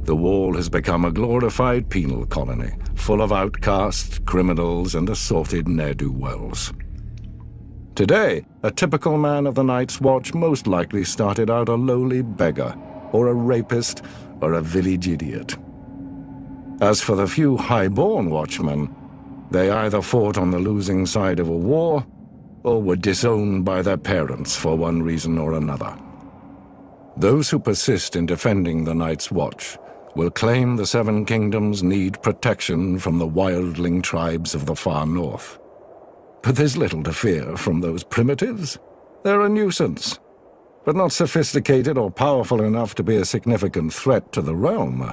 the wall has become a glorified penal colony, full of outcasts, criminals, and assorted ne'er-do-wells. Today, a typical man of the Night's Watch most likely started out a lowly beggar, or a rapist, or a village idiot. As for the few high-born watchmen, they either fought on the losing side of a war, or were disowned by their parents for one reason or another. Those who persist in defending the Night's Watch will claim the Seven Kingdoms need protection from the wildling tribes of the far north. But there's little to fear from those primitives. They're a nuisance, but not sophisticated or powerful enough to be a significant threat to the realm.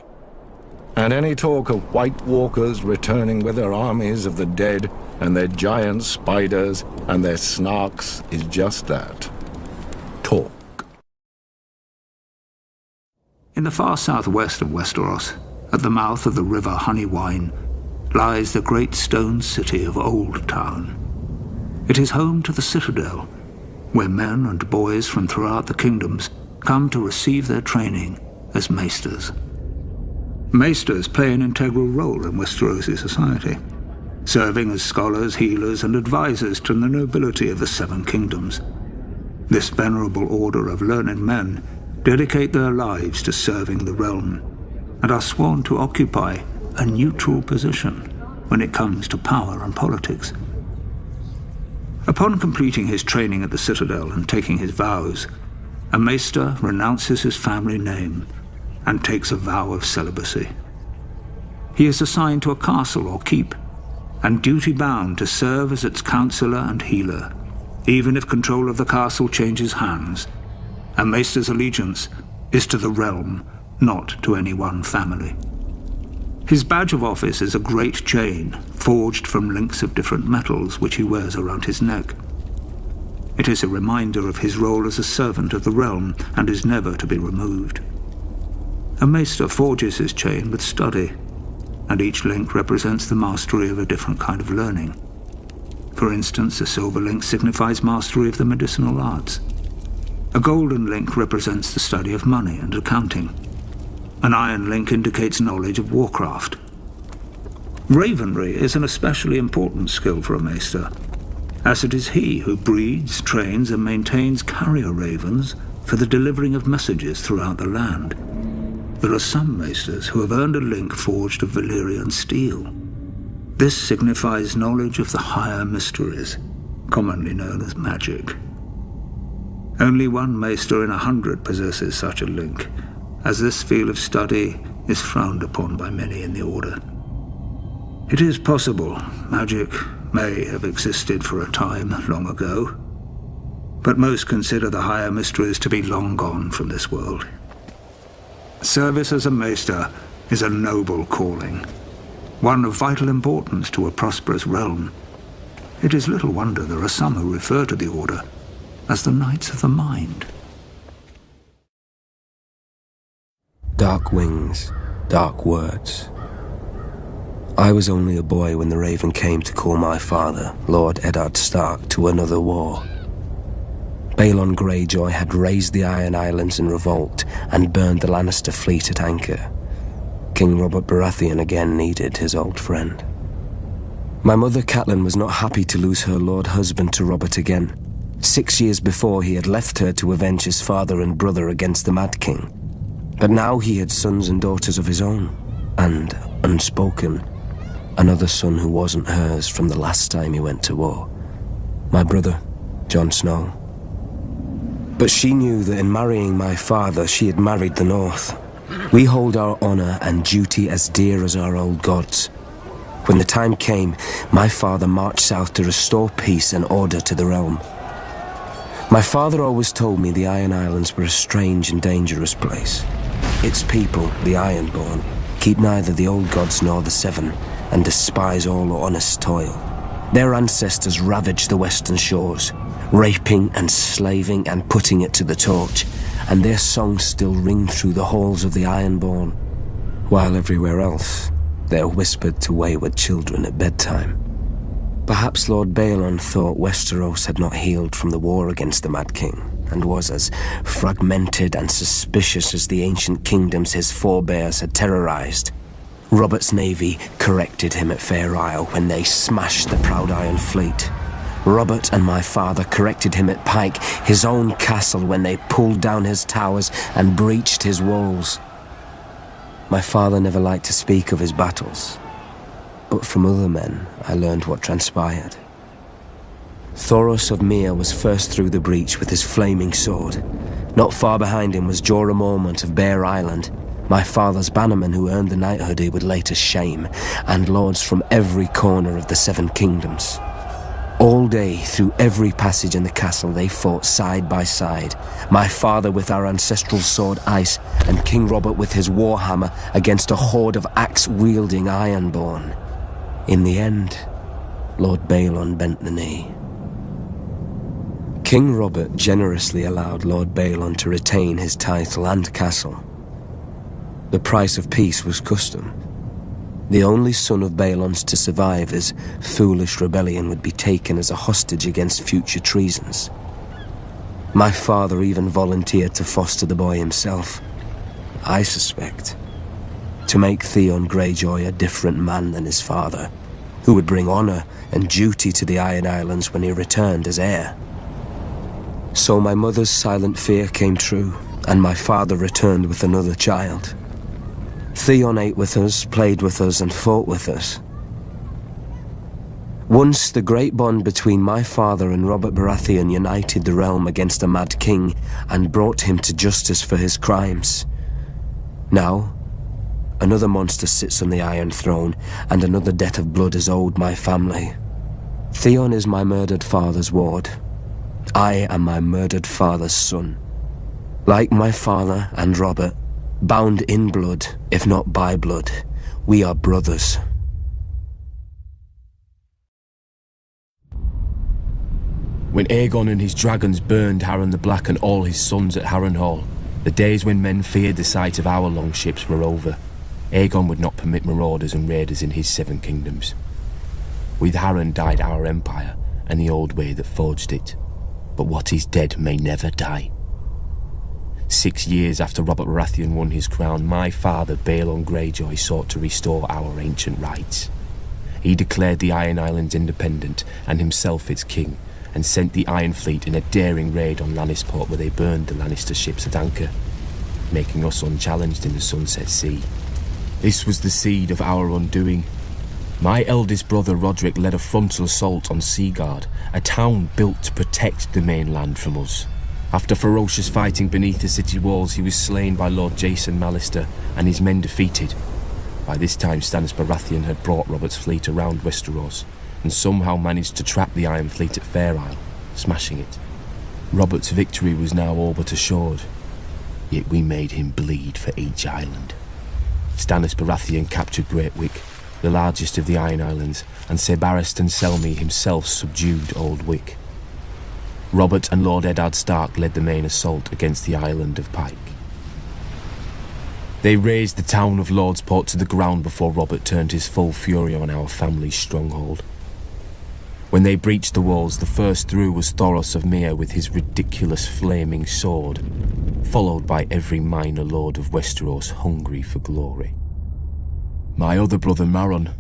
And any talk of White Walkers returning with their armies of the dead and their giant spiders and their snarks is just that. Talk. In the far southwest of Westeros, at the mouth of the river Honeywine, lies the great stone city of Old Town. It is home to the Citadel, where men and boys from throughout the kingdoms come to receive their training as maesters. Maesters play an integral role in Westerosi society, serving as scholars, healers, and advisors to the nobility of the Seven Kingdoms. This venerable order of learned men dedicate their lives to serving the realm, and are sworn to occupy a neutral position when it comes to power and politics. Upon completing his training at the Citadel and taking his vows, a maester renounces his family name and takes a vow of celibacy. He is assigned to a castle or keep, and duty-bound to serve as its counselor and healer, even if control of the castle changes hands. A maester's allegiance is to the realm, not to any one family. His badge of office is a great chain, forged from links of different metals which he wears around his neck. It is a reminder of his role as a servant of the realm, and is never to be removed. A maester forges his chain with study, and each link represents the mastery of a different kind of learning. For instance, a silver link signifies mastery of the medicinal arts. A golden link represents the study of money and accounting. An iron link indicates knowledge of warcraft. Ravenry is an especially important skill for a maester, as it is he who breeds, trains, and maintains carrier ravens for the delivering of messages throughout the land. There are some maesters who have earned a link forged of Valyrian steel. This signifies knowledge of the higher mysteries, commonly known as magic. Only one maester in 100 possesses such a link, as this field of study is frowned upon by many in the Order. It is possible magic may have existed for a time long ago, but most consider the higher mysteries to be long gone from this world. Service as a maester is a noble calling, one of vital importance to a prosperous realm. It is little wonder there are some who refer to the Order as the Knights of the Mind. Dark wings, dark words. I was only a boy when the Raven came to call my father, Lord Eddard Stark, to another war. Balon Greyjoy had raised the Iron Islands in revolt and burned the Lannister fleet at anchor. King Robert Baratheon again needed his old friend. My mother Catelyn was not happy to lose her lord husband to Robert again. 6 years before, he had left her to avenge his father and brother against the Mad King. But now he had sons and daughters of his own, and, unspoken, another son who wasn't hers from the last time he went to war. My brother, Jon Snow. But she knew that in marrying my father, she had married the North. We hold our honor and duty as dear as our old gods. When the time came, my father marched south to restore peace and order to the realm. My father always told me the Iron Islands were a strange and dangerous place. Its people, the Ironborn, keep neither the old gods nor the Seven, and despise all honest toil. Their ancestors ravaged the western shores, raping and slaving and putting it to the torch, and their songs still ring through the halls of the Ironborn, while everywhere else they're whispered to wayward children at bedtime. Perhaps Lord Balon thought Westeros had not healed from the war against the Mad King, and was as fragmented and suspicious as the ancient kingdoms his forebears had terrorized. Robert's navy corrected him at Fair Isle when they smashed the proud Iron Fleet. Robert and my father corrected him at Pike, his own castle, when they pulled down his towers and breached his walls. My father never liked to speak of his battles, but from other men I learned what transpired. Thoros of Myr was first through the breach with his flaming sword. Not far behind him was Jorah Mormont of Bear Island, my father's bannerman who earned the knighthood he would later shame, and lords from every corner of the Seven Kingdoms. All day, through every passage in the castle, they fought side by side, my father with our ancestral sword Ice, and King Robert with his warhammer against a horde of axe-wielding Ironborn. In the end, Lord Balon bent the knee. King Robert generously allowed Lord Balon to retain his title and castle. The price of peace was custom. The only son of Balon's to survive his foolish rebellion would be taken as a hostage against future treasons. My father even volunteered to foster the boy himself, I suspect, to make Theon Greyjoy a different man than his father, who would bring honor and duty to the Iron Islands when he returned as heir. So my mother's silent fear came true, and my father returned with another child. Theon ate with us, played with us, and fought with us. Once the great bond between my father and Robert Baratheon united the realm against a mad king and brought him to justice for his crimes. Now, another monster sits on the Iron Throne, and another debt of blood is owed my family. Theon is my murdered father's ward. I am my murdered father's son. Like my father and Robert, bound in blood, if not by blood, we are brothers. When Aegon and his dragons burned Harren the Black and all his sons at Harrenhal, the days when men feared the sight of our longships were over. Aegon would not permit marauders and raiders in his Seven Kingdoms. With Harren died our empire and the old way that forged it. But what is dead may never die. 6 years after Robert Baratheon won his crown, my father, Balon Greyjoy, sought to restore our ancient rights. He declared the Iron Islands independent and himself its king, and sent the Iron Fleet in a daring raid on Lannisport where they burned the Lannister ships at anchor. making us unchallenged in the Sunset Sea. This was the seed of our undoing. My eldest brother Roderick led a frontal assault on Seaguard, a town built to protect the mainland from us. After ferocious fighting beneath the city walls, he was slain by Lord Jason Mallister and his men defeated. By this time, Stannis Baratheon had brought Robert's fleet around Westeros and somehow managed to trap the Iron Fleet at Fair Isle, smashing it. Robert's victory was now all but assured, yet we made him bleed for each island. Stannis Baratheon captured Great Wick, the largest of the Iron Islands, and Ser Barristan Selmy himself subdued Old Wick. Robert and Lord Eddard Stark led the main assault against the island of Pike. They razed the town of Lordsport to the ground before Robert turned his full fury on our family's stronghold. When they breached the walls, the first through was Thoros of Myr with his ridiculous flaming sword, followed by every minor lord of Westeros hungry for glory. My other brother Maron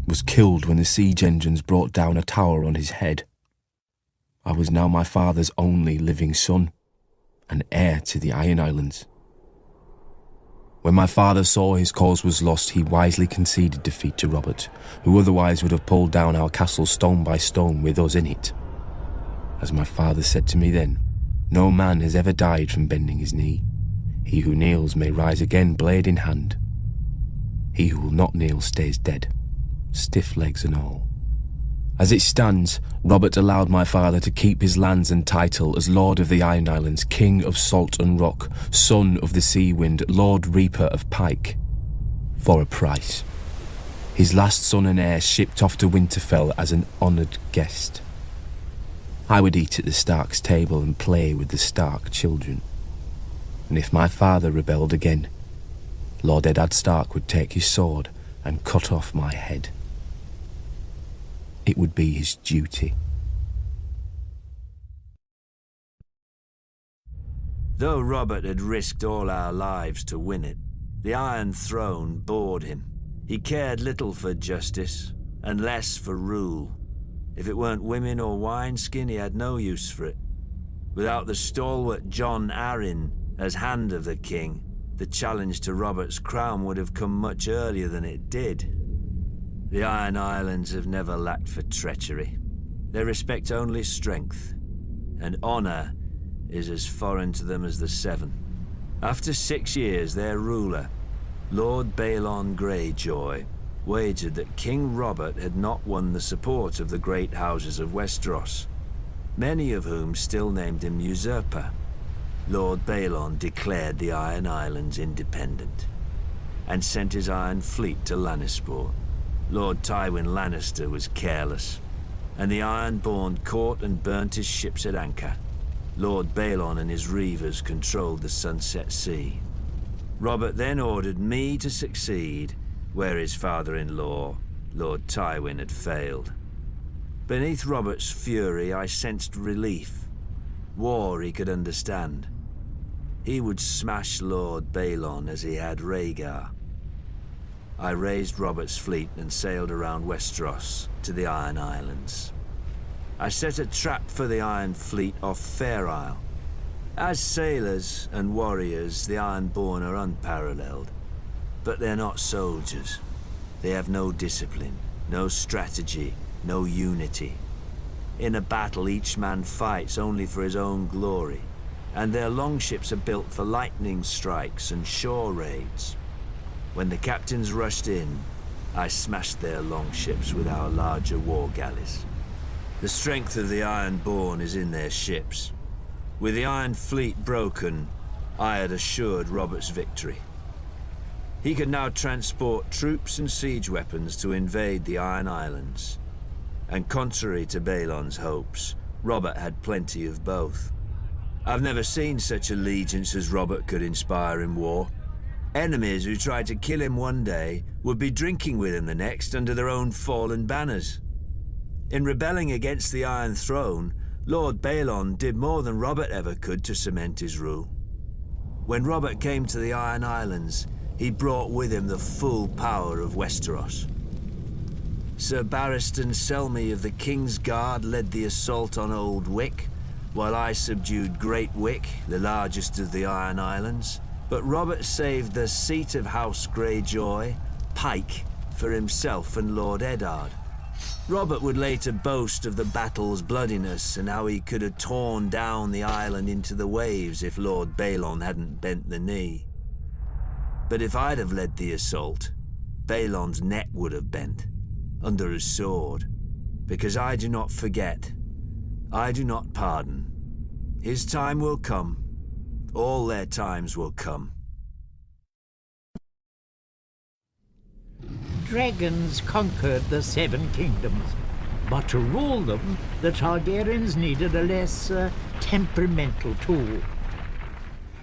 was killed when the siege engines brought down a tower on his head. I was now my father's only living son, and heir to the Iron Islands. When my father saw his cause was lost, he wisely conceded defeat to Robert, who otherwise would have pulled down our castle stone by stone with us in it. As my father said to me then, no man has ever died from bending his knee. He who kneels may rise again, blade in hand. He who will not kneel stays dead, stiff legs and all. As it stands, Robert allowed my father to keep his lands and title as Lord of the Iron Islands, King of Salt and Rock, Son of the Sea Wind, Lord Reaper of Pike, for a price. His last son and heir shipped off to Winterfell as an honoured guest. I would eat at the Stark's table and play with the Stark children. And if my father rebelled again, Lord Eddard Stark would take his sword and cut off my head. It would be his duty. Though Robert had risked all our lives to win it, the Iron Throne bored him. He cared little for justice, and less for rule. If it weren't women or wineskin, he had no use for it. Without the stalwart Jon Arryn as Hand of the King, the challenge to Robert's crown would have come much earlier than it did. The Iron Islands have never lacked for treachery. They respect only strength, and honour is as foreign to them as the Seven. After 6 years, their ruler, Lord Balon Greyjoy, wagered that King Robert had not won the support of the great houses of Westeros, many of whom still named him usurper. Lord Balon declared the Iron Islands independent, and sent his Iron Fleet to Lannisport. Lord Tywin Lannister was careless, and the Ironborn caught and burnt his ships at anchor. Lord Balon and his reavers controlled the Sunset Sea. Robert then ordered me to succeed where his father-in-law, Lord Tywin, had failed. Beneath Robert's fury, I sensed relief. War he could understand. He would smash Lord Balon as he had Rhaegar. I raised Robert's fleet and sailed around Westeros to the Iron Islands. I set a trap for the Iron Fleet off Fair Isle. As sailors and warriors, the Ironborn are unparalleled. But they're not soldiers. They have no discipline, no strategy, no unity. In a battle, each man fights only for his own glory, and their longships are built for lightning strikes and shore raids. When the captains rushed in, I smashed their longships with our larger war galleys. The strength of the Ironborn is in their ships. With the Iron Fleet broken, I had assured Robert's victory. He could now transport troops and siege weapons to invade the Iron Islands. And contrary to Balon's hopes, Robert had plenty of both. I've never seen such allegiance as Robert could inspire in war. Enemies who tried to kill him one day would be drinking with him the next under their own fallen banners. In rebelling against the Iron Throne, Lord Balon did more than Robert ever could to cement his rule. When Robert came to the Iron Islands, he brought with him the full power of Westeros. Ser Barristan Selmy of the King's Guard led the assault on Old Wick, while I subdued Great Wick, the largest of the Iron Islands, But Robert saved the seat of House Greyjoy, Pike, for himself and Lord Eddard. Robert would later boast of the battle's bloodiness and how he could have torn down the island into the waves if Lord Balon hadn't bent the knee. But if I'd have led the assault, Balon's neck would have bent, under his sword, because I do not forget, I do not pardon. His time will come. All their times will come. Dragons conquered the Seven Kingdoms, but to rule them, the Targaryens needed a less temperamental tool.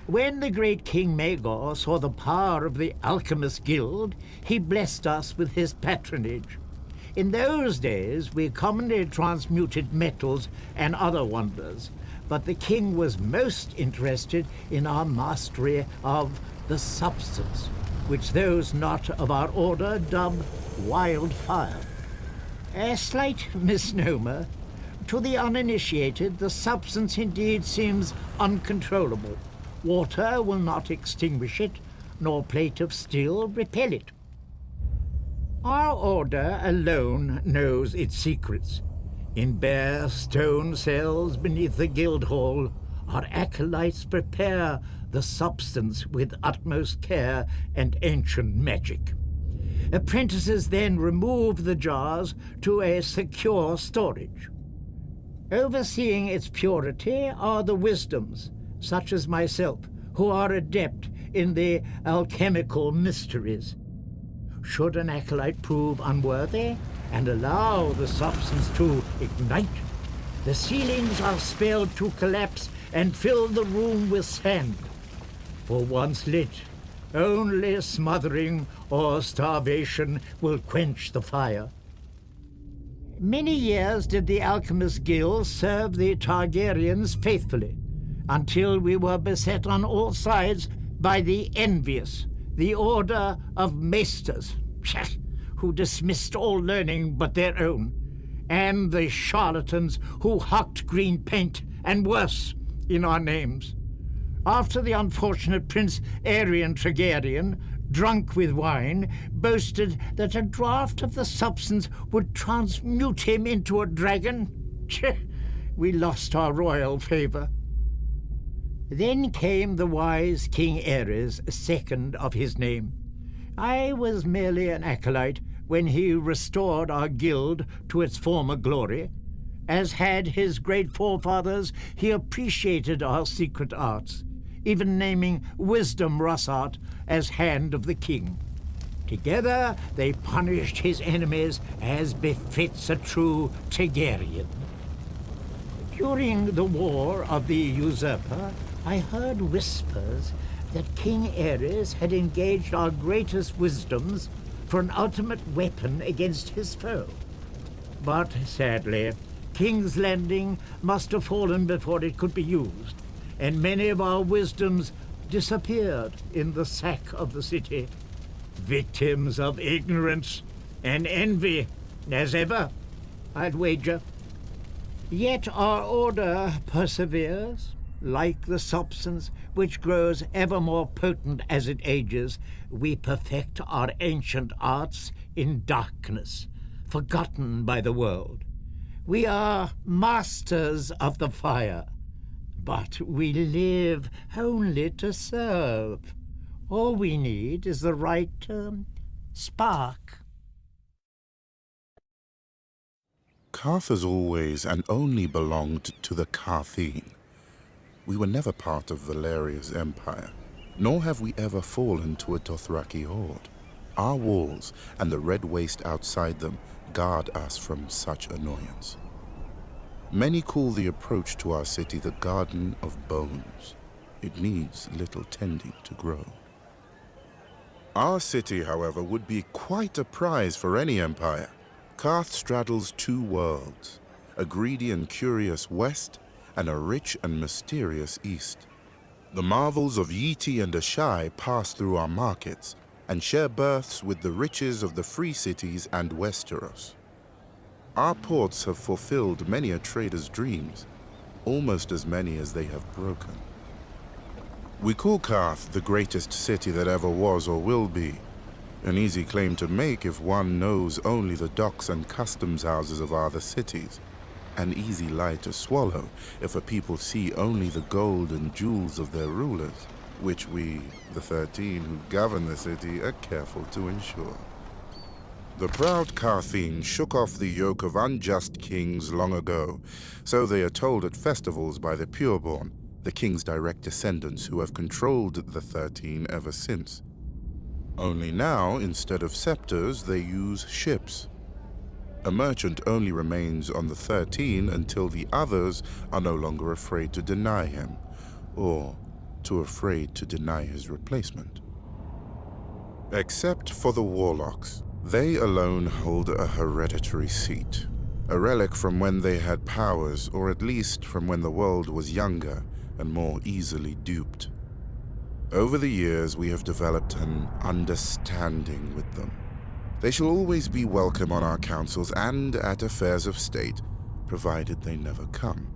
When the great King Maegor saw the power of the Alchemist Guild, he blessed us with his patronage. In those days, we commonly transmuted metals and other wonders, but the king was most interested in our mastery of the substance, which those not of our order dub wildfire. A slight misnomer. To the uninitiated, the substance indeed seems uncontrollable. Water will not extinguish it, nor plate of steel repel it. Our order alone knows its secrets. In bare stone cells beneath the guild hall, our acolytes prepare the substance with utmost care and ancient magic. Apprentices then remove the jars to a secure storage. Overseeing its purity are the wisdoms, such as myself, who are adept in the alchemical mysteries. Should an acolyte prove unworthy and allow the substance to ignite, the ceilings are spelled to collapse and fill the room with sand. For once lit, only smothering or starvation will quench the fire. Many years did the Alchemist Guild serve the Targaryens faithfully, until we were beset on all sides by the envious, the Order of Maesters, who dismissed all learning but their own, and the charlatans who hucked green paint and worse in our names. After the unfortunate Prince Aerion Targaryen, drunk with wine, boasted that a draught of the substance would transmute him into a dragon, we lost our royal favor. Then came the wise King Aerys, second of his name. I was merely an acolyte when he restored our guild to its former glory. As had his great forefathers, he appreciated our secret arts, even naming Wisdom Rossart as Hand of the King. Together they punished his enemies as befits a true Targaryen. During the War of the Usurper, I heard whispers that King Aerys had engaged our greatest wisdoms for an ultimate weapon against his foe. But sadly, King's Landing must have fallen before it could be used, and many of our wisdoms disappeared in the sack of the city, victims of ignorance and envy, as ever, I'd wager. Yet our order perseveres. Like the substance, which grows ever more potent as it ages, we perfect our ancient arts in darkness, forgotten by the world. We are masters of the fire, but we live only to serve. All we need is the right spark. Carth has always and only belonged to the Carthine. We were never part of Valeria's empire, nor have we ever fallen to a Dothraki horde. Our walls and the red waste outside them guard us from such annoyance. Many call the approach to our city the Garden of Bones. It needs little tending to grow. Our city, however, would be quite a prize for any empire. Carth straddles two worlds, a greedy and curious west, and a rich and mysterious east. The marvels of Yeti and Ashai pass through our markets and share berths with the riches of the free cities and Westeros. Our ports have fulfilled many a trader's dreams, almost as many as they have broken. We call Carth the greatest city that ever was or will be. An easy claim to make if one knows only the docks and customs houses of other cities. An easy lie to swallow if a people see only the gold and jewels of their rulers, which we, the 13 who govern the city, are careful to ensure. The proud Carthene shook off the yoke of unjust kings long ago, so they are told at festivals by the pureborn, the king's direct descendants who have controlled the 13 ever since. Only now, instead of scepters, they use ships. A merchant only remains on the 13 until the others are no longer afraid to deny him, or too afraid to deny his replacement. Except for the warlocks, they alone hold a hereditary seat, a relic from when they had powers, or at least from when the world was younger and more easily duped. Over the years, we have developed an understanding with them. They shall always be welcome on our councils and at affairs of state, provided they never come.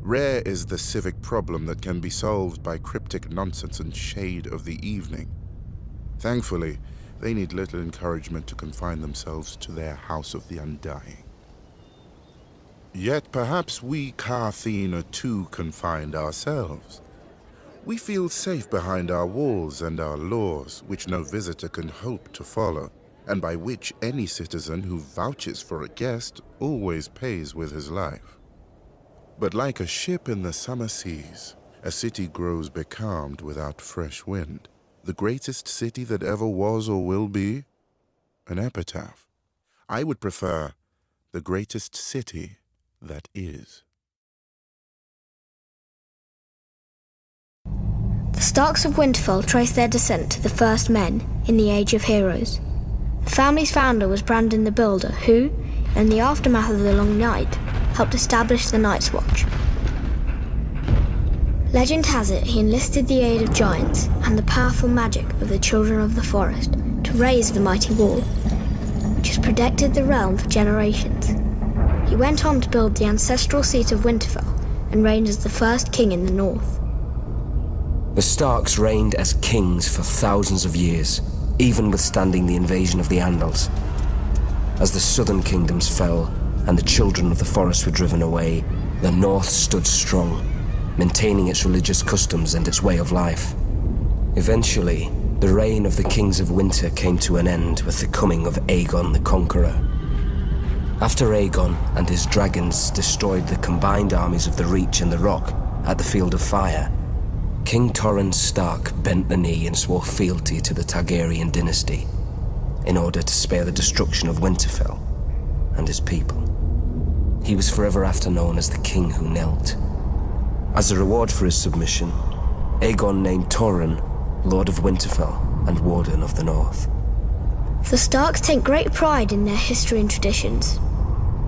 Rare is the civic problem that can be solved by cryptic nonsense and shade of the evening. Thankfully, they need little encouragement to confine themselves to their house of the undying. Yet perhaps we Carthene are too confined ourselves. We feel safe behind our walls and our laws, which no visitor can hope to follow, and by which any citizen who vouches for a guest always pays with his life. But like a ship in the summer seas, a city grows becalmed without fresh wind. The greatest city that ever was or will be? An epitaph. I would prefer the greatest city that is. The Starks of Winterfell trace their descent to the first men in the Age of Heroes. The family's founder was Brandon the Builder, who, in the aftermath of the Long Night, helped establish the Night's Watch. Legend has it he enlisted the aid of giants and the powerful magic of the Children of the Forest to raise the mighty wall, which has protected the realm for generations. He went on to build the ancestral seat of Winterfell and reigned as the first king in the north. The Starks reigned as kings for thousands of years, even withstanding the invasion of the Andals. As the southern kingdoms fell and the Children of the Forest were driven away, the north stood strong, maintaining its religious customs and its way of life. Eventually, the reign of the Kings of Winter came to an end with the coming of Aegon the Conqueror. After Aegon and his dragons destroyed the combined armies of the Reach and the Rock at the Field of Fire, King Torrhen Stark bent the knee and swore fealty to the Targaryen dynasty in order to spare the destruction of Winterfell and his people. He was forever after known as the King Who Knelt. As a reward for his submission, Aegon named Torrhen Lord of Winterfell and Warden of the North. The Starks take great pride in their history and traditions.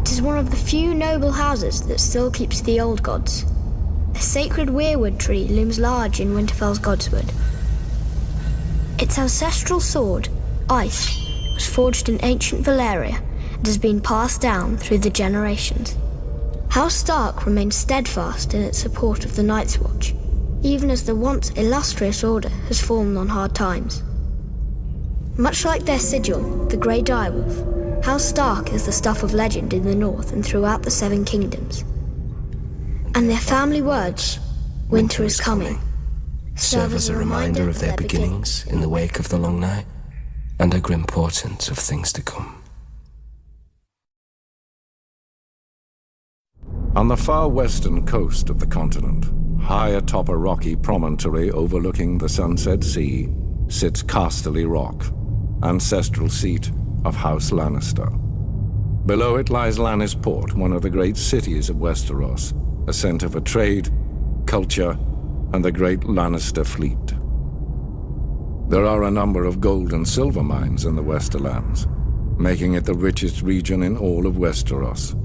It is one of the few noble houses that still keeps the old gods. A sacred weirwood tree looms large in Winterfell's Godswood. Its ancestral sword, Ice, was forged in ancient Valyria and has been passed down through the generations. House Stark remains steadfast in its support of the Night's Watch, even as the once illustrious order has fallen on hard times. Much like their sigil, the Grey Direwolf, House Stark is the stuff of legend in the north and throughout the Seven Kingdoms. And their family words, "Winter is coming," serve as a reminder of their beginnings in the wake of the Long Night and a grim portent of things to come. On the far western coast of the continent, high atop a rocky promontory overlooking the Sunset Sea, sits Casterly Rock, ancestral seat of House Lannister. Below it lies Lannisport, one of the great cities of Westeros, a center for trade, culture, and the great Lannister fleet. There are a number of gold and silver mines in the Westerlands, making it the richest region in all of Westeros.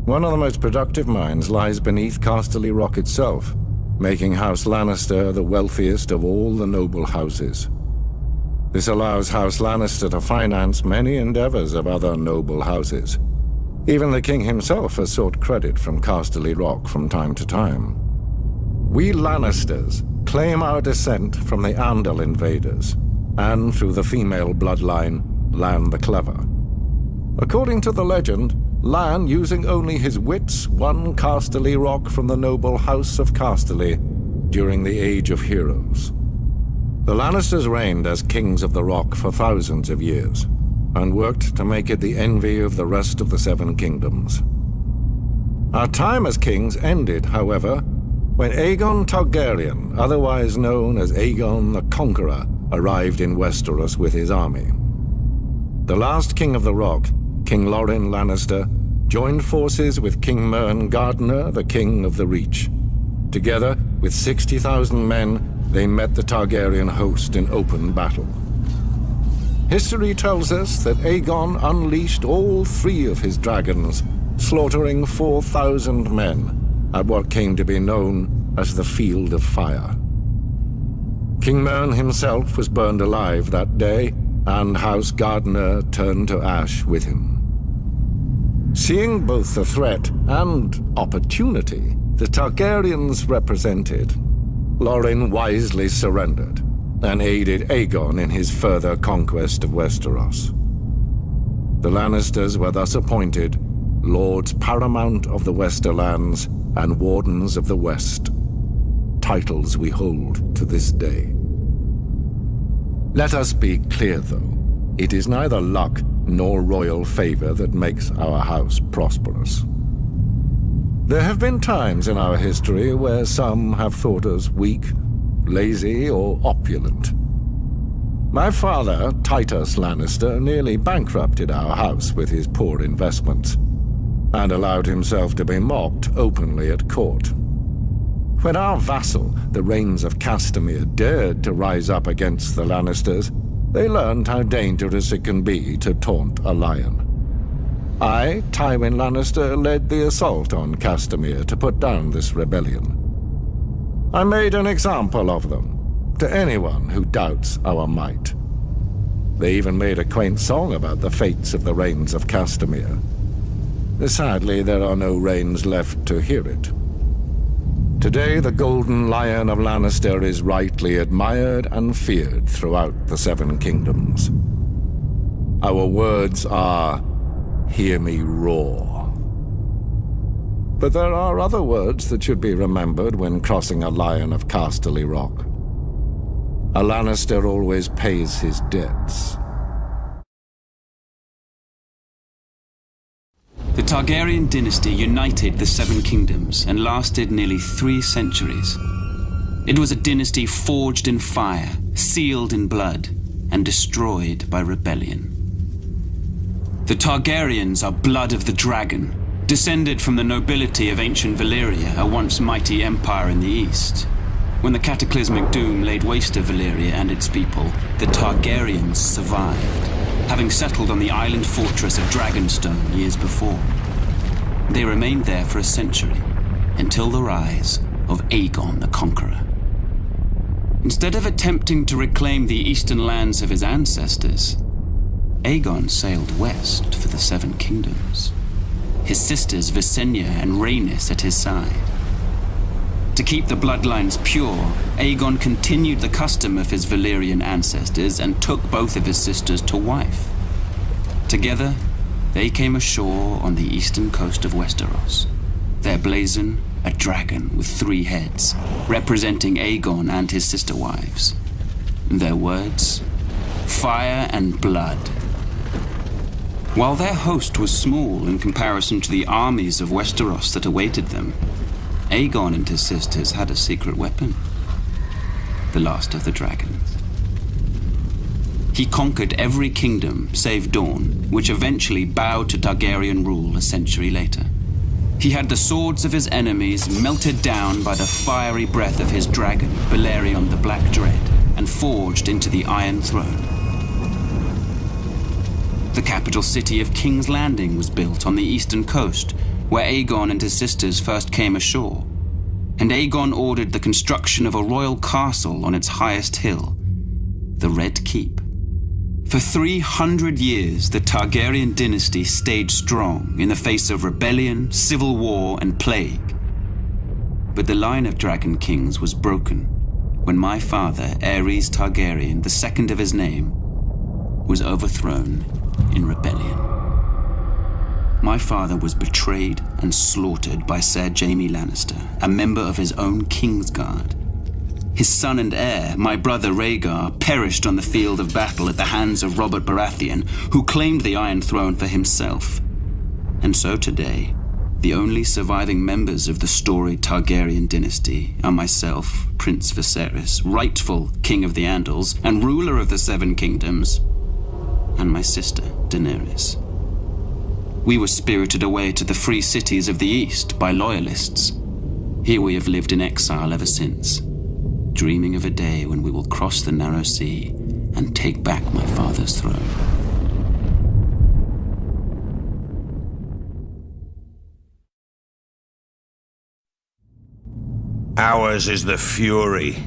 One of the most productive mines lies beneath Casterly Rock itself, making House Lannister the wealthiest of all the noble houses. This allows House Lannister to finance many endeavors of other noble houses. Even the king himself has sought credit from Casterly Rock from time to time. We Lannisters claim our descent from the Andal invaders, and through the female bloodline, Lan the Clever. According to the legend, Lan, using only his wits, won Casterly Rock from the noble House of Casterly during the Age of Heroes. The Lannisters reigned as kings of the Rock for thousands of years, and worked to make it the envy of the rest of the Seven Kingdoms. Our time as kings ended, however, when Aegon Targaryen, otherwise known as Aegon the Conqueror, arrived in Westeros with his army. The last king of the Rock, King Loren Lannister, joined forces with King Mern Gardener, the king of the Reach. Together, with 60,000 men, they met the Targaryen host in open battle. History tells us that Aegon unleashed all 3 of his dragons, slaughtering 4,000 men at what came to be known as the Field of Fire. King Mern himself was burned alive that day, and House Gardener turned to ash with him. Seeing both the threat and opportunity the Targaryens represented, Loren wisely surrendered and aided Aegon in his further conquest of Westeros. The Lannisters were thus appointed Lords Paramount of the Westerlands and Wardens of the West, titles we hold to this day. Let us be clear, though. It is neither luck nor royal favor that makes our house prosperous. There have been times in our history where some have thought us weak, lazy, or opulent. My father, Titus Lannister, nearly bankrupted our house with his poor investments, and allowed himself to be mocked openly at court. When our vassal, the Reigns of Castamere, dared to rise up against the Lannisters, they learned how dangerous it can be to taunt a lion. I, Tywin Lannister, led the assault on Castamere to put down this rebellion. I made an example of them, to anyone who doubts our might. They even made a quaint song about the fates of the Reigns of Castamere. Sadly, there are no Reigns left to hear it. Today, the Golden Lion of Lannister is rightly admired and feared throughout the Seven Kingdoms. Our words are, "Hear me roar." But there are other words that should be remembered when crossing a Lion of Casterly Rock. A Lannister always pays his debts. The Targaryen dynasty united the Seven Kingdoms and lasted nearly 3 centuries. It was a dynasty forged in fire, sealed in blood, and destroyed by rebellion. The Targaryens are blood of the dragon, descended from the nobility of ancient Valyria, a once mighty empire in the east. When the cataclysmic doom laid waste to Valyria and its people, the Targaryens survived, having settled on the island fortress of Dragonstone years before. They remained there for a century, until the rise of Aegon the Conqueror. Instead of attempting to reclaim the eastern lands of his ancestors, Aegon sailed west for the Seven Kingdoms, his sisters Visenya and Rhaenys at his side. To keep the bloodlines pure, Aegon continued the custom of his Valyrian ancestors and took both of his sisters to wife. Together, they came ashore on the eastern coast of Westeros, their blazon a dragon with 3 heads, representing Aegon and his sister wives. Their words, fire and blood. While their host was small in comparison to the armies of Westeros that awaited them, Aegon and his sisters had a secret weapon, the last of the dragons. He conquered every kingdom save Dorne, which eventually bowed to Targaryen rule a century later. He had the swords of his enemies melted down by the fiery breath of his dragon, Balerion the Black Dread, and forged into the Iron Throne. The capital city of King's Landing was built on the eastern coast, where Aegon and his sisters first came ashore, and Aegon ordered the construction of a royal castle on its highest hill, the Red Keep. For 300 years, the Targaryen dynasty stayed strong in the face of rebellion, civil war, and plague. But the line of Dragon Kings was broken when my father, Aerys Targaryen, the second of his name, was overthrown in rebellion. My father was betrayed and slaughtered by Ser Jaime Lannister, a member of his own Kingsguard. His son and heir, my brother Rhaegar, perished on the field of battle at the hands of Robert Baratheon, who claimed the Iron Throne for himself. And so today, the only surviving members of the storied Targaryen dynasty are myself, Prince Viserys, rightful King of the Andals and ruler of the Seven Kingdoms, and my sister, Daenerys. We were spirited away to the free cities of the East by loyalists. Here we have lived in exile ever since, dreaming of a day when we will cross the narrow sea and take back my father's throne. Ours is the fury.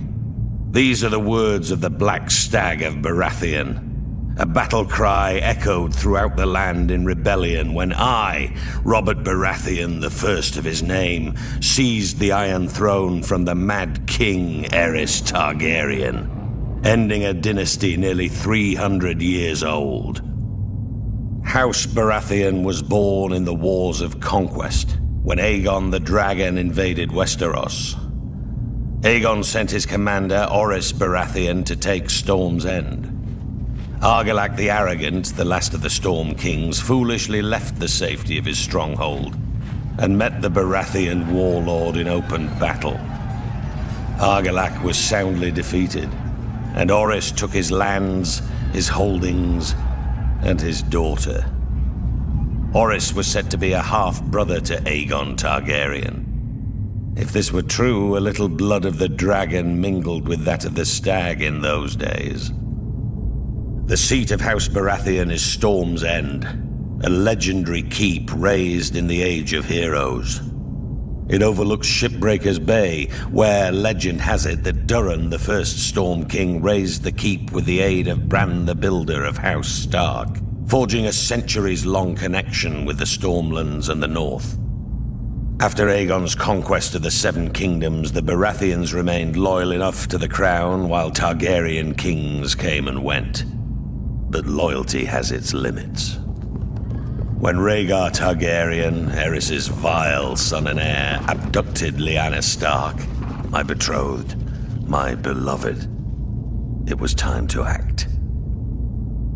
These are the words of the Black Stag of Baratheon. A battle cry echoed throughout the land in rebellion when I, Robert Baratheon, the first of his name, seized the Iron Throne from the Mad King Aerys Targaryen, ending a dynasty nearly 300 years old. House Baratheon was born in the Wars of Conquest, when Aegon the Dragon invaded Westeros. Aegon sent his commander, Orys Baratheon, to take Storm's End. Argilac the Arrogant, the last of the Storm Kings, foolishly left the safety of his stronghold and met the Baratheon warlord in open battle. Argilac was soundly defeated, and Orys took his lands, his holdings, and his daughter. Orys was said to be a half-brother to Aegon Targaryen. If this were true, a little blood of the dragon mingled with that of the stag in those days. The seat of House Baratheon is Storm's End, a legendary keep raised in the Age of Heroes. It overlooks Shipbreaker's Bay, where legend has it that Durin, the first Storm King, raised the keep with the aid of Bran the Builder of House Stark, forging a centuries-long connection with the Stormlands and the North. After Aegon's conquest of the Seven Kingdoms, the Baratheons remained loyal enough to the crown while Targaryen kings came and went. But loyalty has its limits. When Rhaegar Targaryen, Aerys' vile son and heir, abducted Lyanna Stark, my betrothed, my beloved, it was time to act.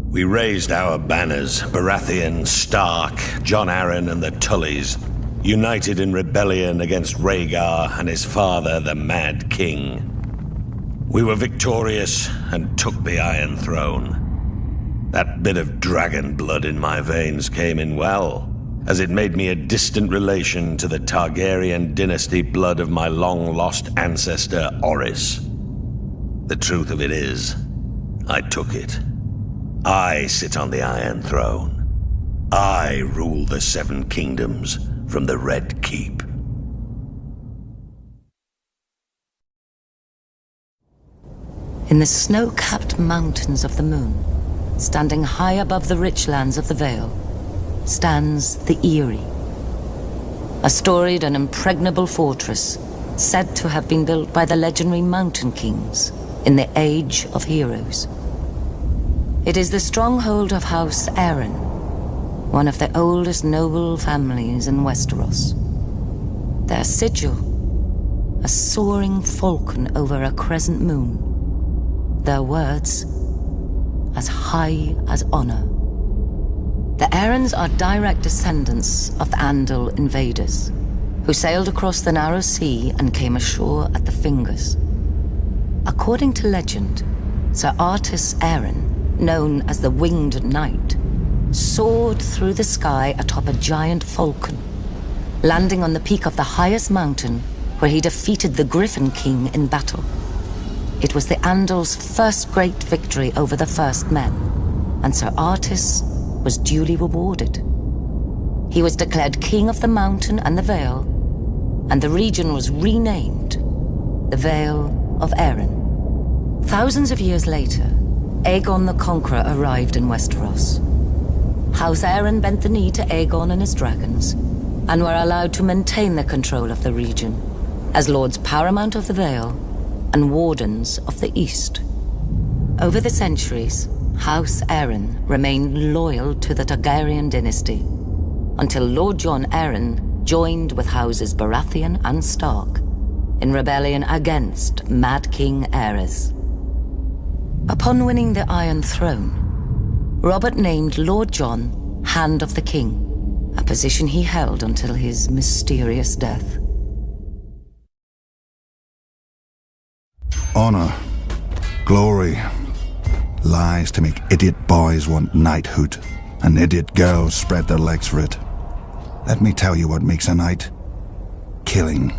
We raised our banners, Baratheon, Stark, Jon Arryn, and the Tullys, united in rebellion against Rhaegar and his father, the Mad King. We were victorious and took the Iron Throne. That bit of dragon blood in my veins came in well, as it made me a distant relation to the Targaryen dynasty blood of my long-lost ancestor, Orys. The truth of it is, I took it. I sit on the Iron Throne. I rule the Seven Kingdoms from the Red Keep. In the snow-capped mountains of the moon, standing high above the rich lands of the Vale, stands the Eyrie, a storied and impregnable fortress said to have been built by the legendary Mountain Kings in the Age of Heroes. It is the stronghold of House Arryn, one of the oldest noble families in Westeros. Their sigil, a soaring falcon over a crescent moon. Their words, as high as honor. The Arryns are direct descendants of the Andal invaders, who sailed across the narrow sea and came ashore at the Fingers. According to legend, Sir Artus Arryn, known as the Winged Knight, soared through the sky atop a giant falcon, landing on the peak of the highest mountain where he defeated the Griffin King in battle. It was the Andals' first great victory over the First Men, and Sir Artus was duly rewarded. He was declared King of the Mountain and the Vale, and the region was renamed the Vale of Arryn. Thousands of years later, Aegon the Conqueror arrived in Westeros. House Arryn bent the knee to Aegon and his dragons, and were allowed to maintain the control of the region as lords paramount of the Vale and wardens of the East. Over the centuries, House Arryn remained loyal to the Targaryen dynasty, until Lord Jon Arryn joined with houses Baratheon and Stark in rebellion against Mad King Aerys. Upon winning the Iron Throne, Robert named Lord Jon Hand of the King, a position he held until his mysterious death. Honor, glory, lies to make idiot boys want knighthood, and idiot girls spread their legs for it. Let me tell you what makes a knight. Killing.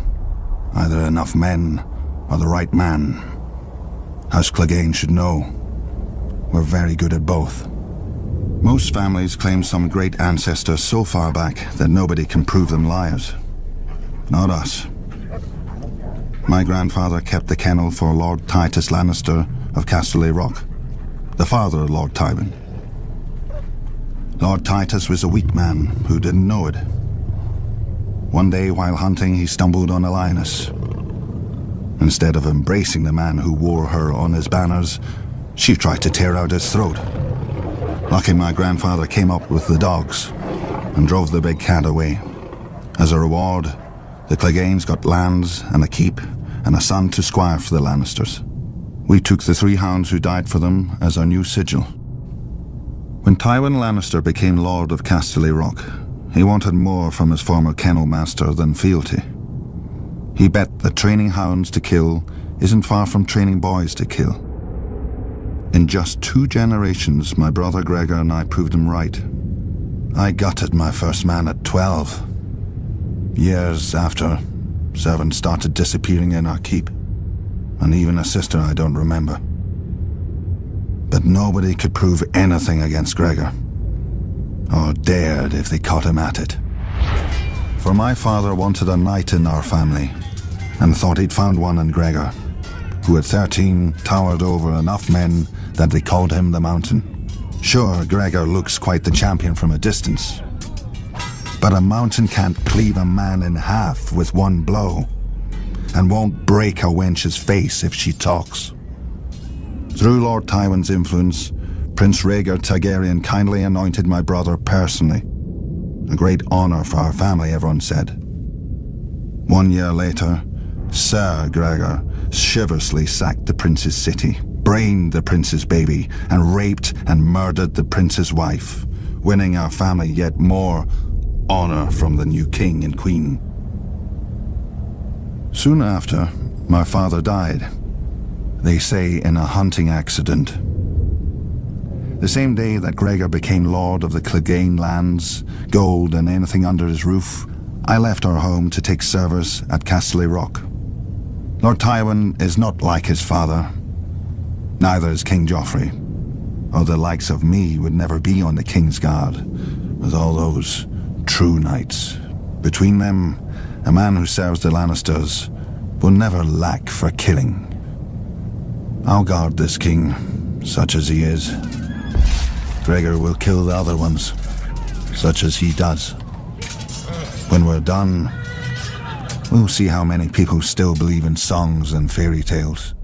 Either enough men or the right man. House Clegane should know. We're very good at both. Most families claim some great ancestor so far back that nobody can prove them liars. Not us. My grandfather kept the kennel for Lord Titus Lannister of Casterly Rock, the father of Lord Tywin. Lord Titus was a weak man who didn't know it. One day while hunting, he stumbled on a lioness. Instead of embracing the man who wore her on his banners, she tried to tear out his throat. Lucky my grandfather came up with the dogs and drove the big cat away. As a reward, the Cleganes got lands and a keep and a son to squire for the Lannisters. We took the 3 hounds who died for them as our new sigil. When Tywin Lannister became Lord of Casterly Rock, he wanted more from his former kennel master than fealty. He bet that training hounds to kill isn't far from training boys to kill. In just 2 generations, my brother Gregor and I proved him right. I gutted my first man at 12. Years after, servants started disappearing in our keep, and even a sister I don't remember. But nobody could prove anything against Gregor, or dared if they caught him at it. For my father wanted a knight in our family, and thought he'd found one in Gregor, who at 13 towered over enough men that they called him the Mountain. Sure, Gregor looks quite the champion from a distance, but a mountain can't cleave a man in half with one blow, and won't break a wench's face if she talks. Through Lord Tywin's influence, Prince Rhaegar Targaryen kindly anointed my brother personally. A great honor for our family, everyone said. 1 year later, Sir Gregor chivalrously sacked the prince's city, brained the prince's baby, and raped and murdered the prince's wife, winning our family yet more honor from the new king and queen. Soon after, my father died. They say in a hunting accident. The same day that Gregor became lord of the Clegane lands, gold and anything under his roof, I left our home to take service at Casterly Rock. Lord Tywin is not like his father. Neither is King Joffrey, or the likes of me would never be on the King's Guard, with all those true knights. Between them, a man who serves the Lannisters will never lack for killing. I'll guard this king, such as he is. Gregor will kill the other ones, such as he does. When we're done, we'll see how many people still believe in songs and fairy tales.